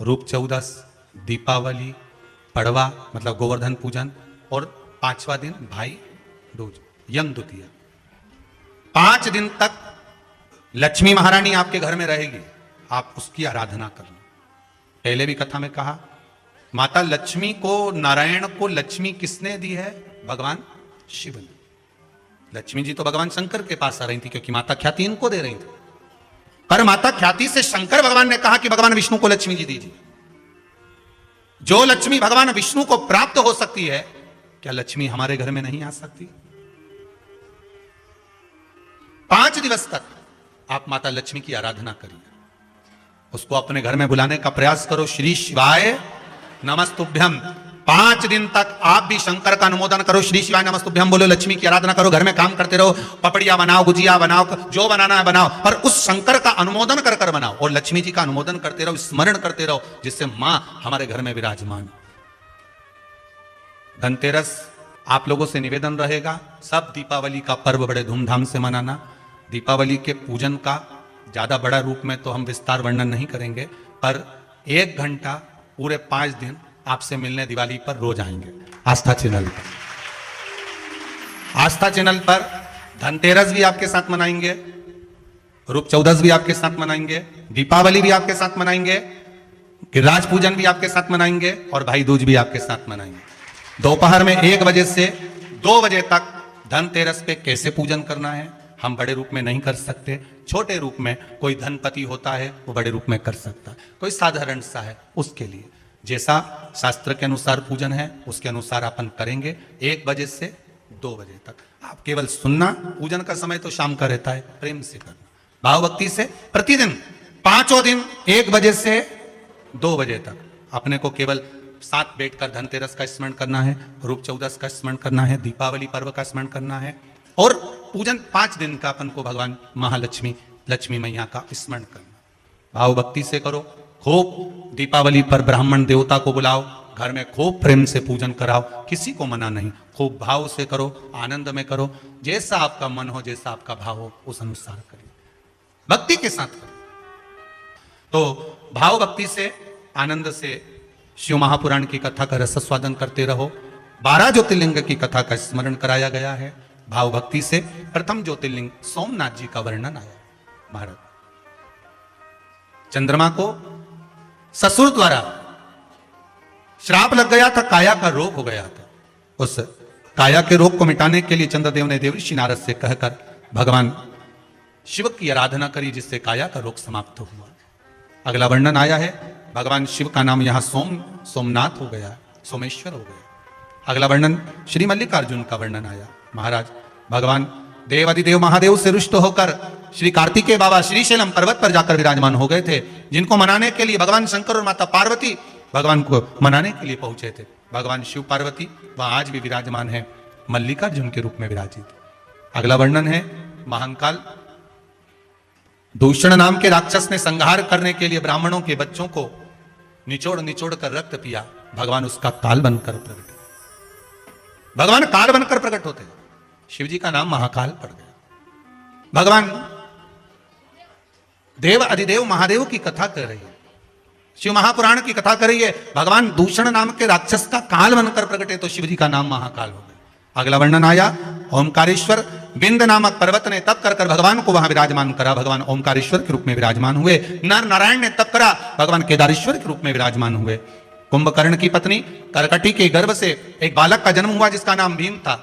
रूप चौदस, दीपावली, पड़वा मतलब गोवर्धन पूजन, और 5वां दिन भाई दूज, यम द्वितीया। 5 दिन तक लक्ष्मी महारानी आपके घर में रहेगी, आप उसकी आराधना करना। पहले भी कथा में कहा, माता लक्ष्मी को, नारायण को लक्ष्मी किसने दी है? भगवान शिव ने। लक्ष्मी जी तो भगवान शंकर के पास आ रही थी, क्योंकि माता ख्याति इनको दे रही थी, पर माता ख्याति से शंकर भगवान ने कहा कि भगवान विष्णु को लक्ष्मी जी दीजिए। जो लक्ष्मी भगवान विष्णु को प्राप्त हो सकती है, क्या लक्ष्मी हमारे घर में नहीं आ सकती? 5 दिवस तक आप माता लक्ष्मी की आराधना करिए, उसको अपने घर में बुलाने का प्रयास करो। श्री शिवाय नमस्तुभ्यम। 5 दिन तक आप भी शंकर का अनुमोदन करो, श्री शिवाय नमस्तुभ्यम बोलो, लक्ष्मी की आराधना करो, घर में काम करते रहो, पपड़िया बनाओ, गुजिया बनाओ, जो बनाना है बनाओ, पर उस शंकर का अनुमोदन कर कर बनाओ, और लक्ष्मी जी का अनुमोदन करते रहो, स्मरण करते रहो, जिससे मां हमारे घर में विराजमान। धनतेरस आप लोगों से निवेदन रहेगा, सब दीपावली का पर्व बड़े धूमधाम से मनाना। दीपावली के पूजन का ज्यादा बड़ा रूप में तो हम विस्तार वर्णन नहीं करेंगे, पर 1 घंटा पूरे 5 दिन आपसे मिलने दिवाली पर रोज आएंगे आस्था चैनल पर। आस्था चैनल पर धनतेरस भी आपके साथ मनाएंगे, रूप चौदस भी आपके साथ मनाएंगे, दीपावली भी आपके साथ मनाएंगे, गिरिराज पूजन भी आपके साथ मनाएंगे, और भाई दूज भी आपके साथ मनाएंगे। दोपहर में 1 बजे से 2 बजे तक धनतेरस पे कैसे पूजन करना है हम बड़े रूप में नहीं कर सकते, छोटे रूप में कोई धनपति होता है वो बड़े रूप में कर सकता है, कोई साधारण सा है उसके लिए जैसा शास्त्र के अनुसार पूजन है उसके अनुसार अपन करेंगे। 1 बजे से 2 बजे तक आप केवल सुनना। पूजन का समय तो शाम का रहता है, प्रेम से करना, भाव भक्ति से। प्रतिदिन 5 दिन 1 बजे से 2 बजे तक अपने को केवल साथ बैठकर धनतेरस का स्मरण करना है, रूप चौदस का स्मरण करना है, दीपावली पर्व का स्मरण करना है, और पूजन 5 दिन का अपन को भगवान महालक्ष्मी, लक्ष्मी मैया का स्मरण करना। भाव भक्ति से करो। खूब दीपावली पर ब्राह्मण देवता को बुलाओ, घर में खूब प्रेम से पूजन कराओ, किसी को मना नहीं, खूब भाव से करो, आनंद में करो, जैसा आपका मन हो, जैसा आपका भाव हो उस अनुसार करिए, भक्ति के साथ करो। तो भाव भक्ति से, आनंद से शिव महापुराण की कथा का रसस्वादन करते रहो। 12 ज्योतिर्लिंग की कथा का स्मरण कराया गया है भाव भक्ति से। प्रथम ज्योतिर्लिंग सोमनाथ जी का वर्णन आया। भारत चंद्रमा को ससुर द्वारा श्राप लग गया था, काया का रोग हो गया था। उस काया के रोग को मिटाने के लिए चंद्रदेव ने देवर्षि नारद से कहकर भगवान शिव की आराधना करी, जिससे काया का रोग समाप्त हुआ। अगला वर्णन आया है, भगवान शिव का नाम यहां सोमनाथ हो गया, सोमेश्वर हो गया। अगला वर्णन श्री मल्लिकार्जुन का वर्णन आया। महाराज भगवान देवादिदेव महादेव से रुष्ट होकर श्री कार्तिकेय बाबा श्रीशैलम पर्वत पर जाकर विराजमान हो गए थे, जिनको मनाने के लिए भगवान शंकर और माता पार्वती भगवान को मनाने के लिए पहुंचे थे। भगवान शिव पार्वती वह आज भी विराजमान है, मल्लिकार्जुन के रूप में विराजित। अगला वर्णन है महाकाल दूषण नाम के राक्षस ने संहार करने के लिए ब्राह्मणों के बच्चों को निचोड़ निचोड़ कर रक्त पिया। भगवान उसका काल बनकर प्रकट, भगवान काल बनकर प्रकट होते। शिव जी का नाम महाकाल पड़ गया। भगवान देव अधिदेव महादेव की कथा कर रही है, शिव महापुराण की कथा कर रही है। भगवान दूषण नाम के राक्षस का काल बनकर प्रकटे तो शिव जी का नाम महाकाल हो गया। अगला वर्णन आया, ओमकारेश्वर बिंद नामक पर्वत ने तप कर भगवान को वहां विराजमान करा। भगवान ओमकारेश्वर के रूप में विराजमान हुए। नर नारायण ने तप करा, भगवान केदारेश्वर के रूप में विराजमान हुए। कुंभकर्ण की पत्नी करकटी के गर्भ से एक बालक का जन्म हुआ जिसका नाम भीम था,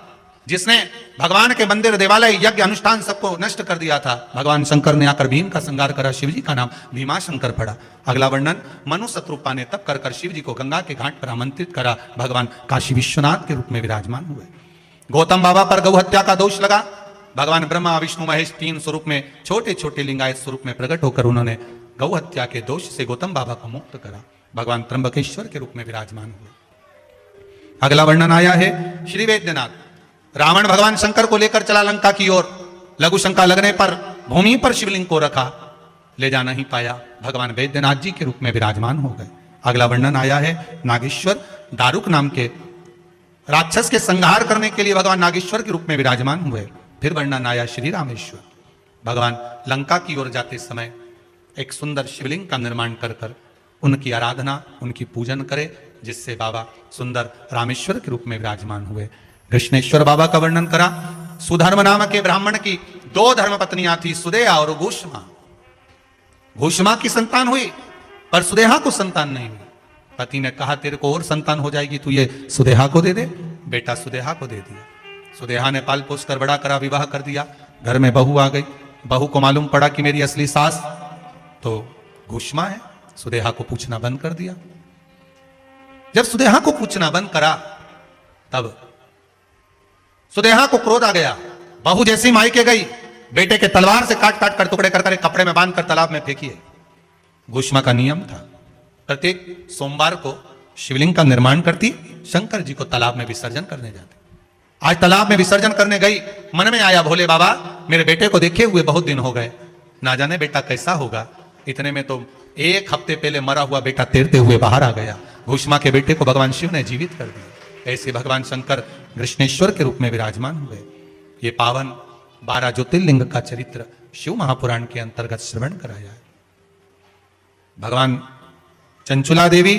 जिसने भगवान के मंदिर देवालय यज्ञ अनुष्ठान सबको नष्ट कर दिया था। भगवान शंकर ने आकर भीम का संहार करा, शिव जी का नाम भीमा शंकर पड़ा। अगला वर्णन मनु शत्रुपा ने तप कर शिव जी को गंगा के घाट पर आमंत्रित करा। भगवान काशी विश्वनाथ के रूप में विराजमान हुए। गौतम बाबा पर गौ हत्या का दोष लगा। भगवान ब्रह्मा विष्णु महेश 3 स्वरूप में छोटे छोटे लिंगायत स्वरूप में प्रकट होकर उन्होंने गौ हत्या के दोष से गौतम बाबा को मुक्त करा। भगवान त्र्यंबकेश्वर के रूप में विराजमान हुए। अगला वर्णन आया है श्री वैद्यनाथ। रावण भगवान शंकर को लेकर चला लंका की ओर। लघु शंका लगने पर भूमि पर शिवलिंग को रखा, ले जा नहीं पाया। भगवान वैद्यनाथ जी के रूप में विराजमान हो गए। अगला वर्णन आया है नागेश्वर दारुक नाम के राक्षस के संहार करने के लिए भगवान नागेश्वर के रूप में विराजमान हुए। फिर वर्णन आया श्री रामेश्वर। भगवान लंका की ओर जाते समय एक सुंदर शिवलिंग का निर्माण कर उनकी आराधना उनकी पूजन करे, जिससे बाबा सुंदर रामेश्वर के रूप में विराजमान हुए। कृष्णेश्वर बाबा का वर्णन करा। सुधर्म नाम के ब्राह्मण की 2 धर्म पत्नियां थी, सुदेहा और घूष्मा। घूष्मा की संतान हुई पर सुदेहा को संतान नहीं हुई। पति ने कहा तेरे को और संतान हो जाएगी, तू ये सुदेहा को दे दे। बेटा सुदेहा को दे दिया। सुदेहा ने पाल पोस कर बड़ा करा, विवाह कर दिया। घर में बहू आ गई। बहू को मालूम पड़ा कि मेरी असली सास तो घूष्मा है। सुदेहा को पूछना बंद कर दिया। जब सुदेहा को पूछना बंद करा तब सुदेहा को क्रोध आ गया। बहू जैसी मायके गई, बेटे के तलवार से काट काट कर टुकड़े कर कर कपड़े में बांध कर तालाब में फेंकिए। घूष्मा का नियम था, प्रत्येक सोमवार को शिवलिंग का निर्माण करती, शंकर जी को तालाब में विसर्जन करने जाते। आज तालाब में विसर्जन करने गई, मन में आया भोले बाबा मेरे बेटे को देखे हुए बहुत दिन हो गए, ना जाने बेटा कैसा होगा। इतने में तो 1 हफ्ते पहले मरा हुआ बेटा तैरते हुए बाहर आ गया। घूष्मा के बेटे को भगवान शिव ने जीवित कर दिया। ऐसे भगवान शंकर कृष्णेश्वर के रूप में विराजमान हुए। ये पावन 12 ज्योतिर्लिंग का चरित्र शिव महापुराण के अंतर्गत श्रवण कराया है। भगवान चंचुला देवी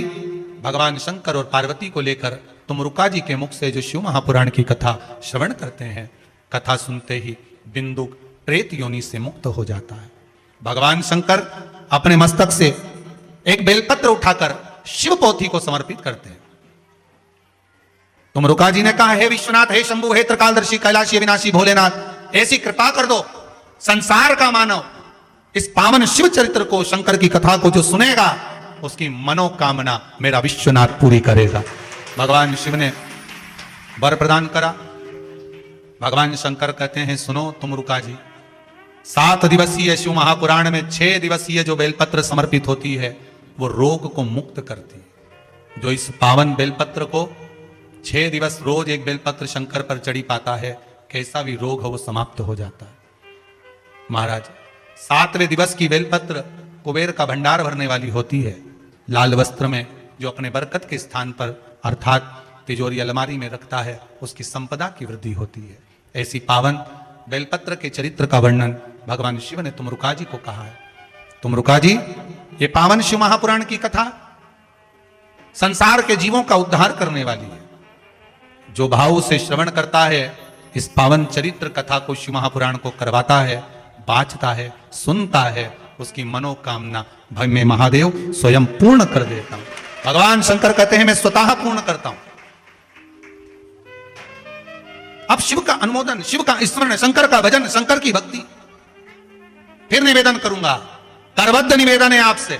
भगवान शंकर और पार्वती को लेकर तुमरुका जी के मुख से जो शिव महापुराण की कथा श्रवण करते हैं, कथा सुनते ही बिंदु प्रेत योनि से मुक्त हो जाता है। भगवान शंकर अपने मस्तक से एक बेलपत्र उठाकर शिव पोथी को समर्पित करते हैं। तुमरुका जी ने कहा हे विश्वनाथ, हे शंभु, हे त्रिकालदर्शी, कैलाशी अविनाशी भोलेनाथ, ऐसी कृपा कर दो संसार का मानव इस पावन शिव चरित्र को, शंकर की कथा को जो सुनेगा उसकी मनोकामना मेरा विश्वनाथ पूरी करेगा। भगवान शिव ने वर प्रदान करा। भगवान शंकर कहते हैं सुनो तुमरुका जी, 7 दिवसीय शिव महापुराण में 6 दिवसीय जो बेलपत्र समर्पित होती है वो रोग को मुक्त करती है। जो इस पावन बेलपत्र को 6 दिवस रोज एक बेलपत्र शंकर पर चढ़ी पाता है, कैसा भी रोग हो वो समाप्त हो जाता है। महाराज 7वें दिवस की बेलपत्र कुबेर का भंडार भरने वाली होती है। लाल वस्त्र में जो अपने बरकत के स्थान पर अर्थात तिजोरी अलमारी में रखता है उसकी संपदा की वृद्धि होती है। ऐसी पावन बेलपत्र के चरित्र का वर्णन भगवान शिव ने तुमरुका जी को कहा है। तुमरुका जी, ये पावन शिव महापुराण की कथा संसार के जीवों का उद्धार करने वाली है। जो भाव से श्रवण करता है इस पावन चरित्र कथा को, शिव महापुराण को करवाता है, बाँचता है, सुनता है, उसकी मनोकामना भाई मैं महादेव स्वयं पूर्ण कर देता हूं। भगवान शंकर कहते हैं मैं स्वतः पूर्ण करता हूं। अब शिव का अनुमोदन, शिव का स्मरण, शंकर का भजन, शंकर की भक्ति। फिर निवेदन करूंगा, करबद्ध निवेदन है आपसे,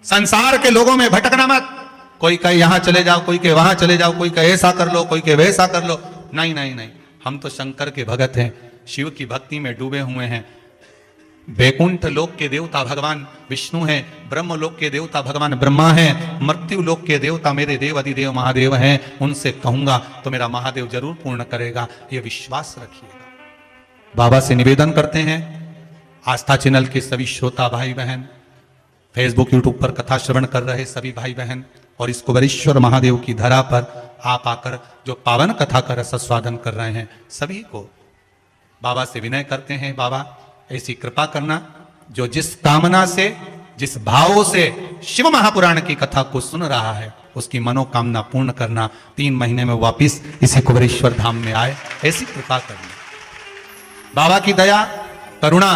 संसार के लोगों में भटकना मत। कोई कहे यहां चले जाओ, कोई कहे वहां चले जाओ, कोई कहे ऐसा कर लो, कोई कहे वैसा कर लो। नहीं नहीं नहीं, हम तो शंकर के भगत हैं, शिव की भक्ति में डूबे हुए हैं। वैकुंठ लोक के देवता भगवान विष्णु हैं, ब्रह्म लोक के देवता भगवान ब्रह्मा हैं, मृत्यु लोक के देवता मेरे देव अधिदेव महादेव हैं। उनसे कहूंगा तो मेरा महादेव जरूर पूर्ण करेगा, ये विश्वास रखिएगा। बाबा से निवेदन करते हैं, आस्था चैनल के सभी श्रोता भाई बहन, फेसबुक यूट्यूब पर कथा श्रवण कर रहे सभी भाई बहन, और इस कुबेरेश्वर महादेव की धरा पर आप आकर जो पावन कथा का रसास्वादन कर रहे हैं, सभी को बाबा से विनय करते हैं, बाबा ऐसी कृपा करना, जो जिस कामना से, जिस भाव से शिव महापुराण की कथा को सुन रहा है, उसकी मनोकामना पूर्ण करना, 3 महीने में वापिस इसी कुबेरेश्वर धाम में आए, ऐसी कृपा करना। बाबा की दया करुणा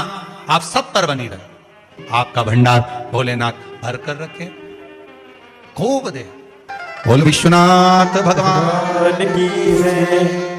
आप सब पर बनी रहे, आपका भंडार भोलेनाथ भर कर रखे, खूब दे। बोल विश्वनाथ भगवान की जय।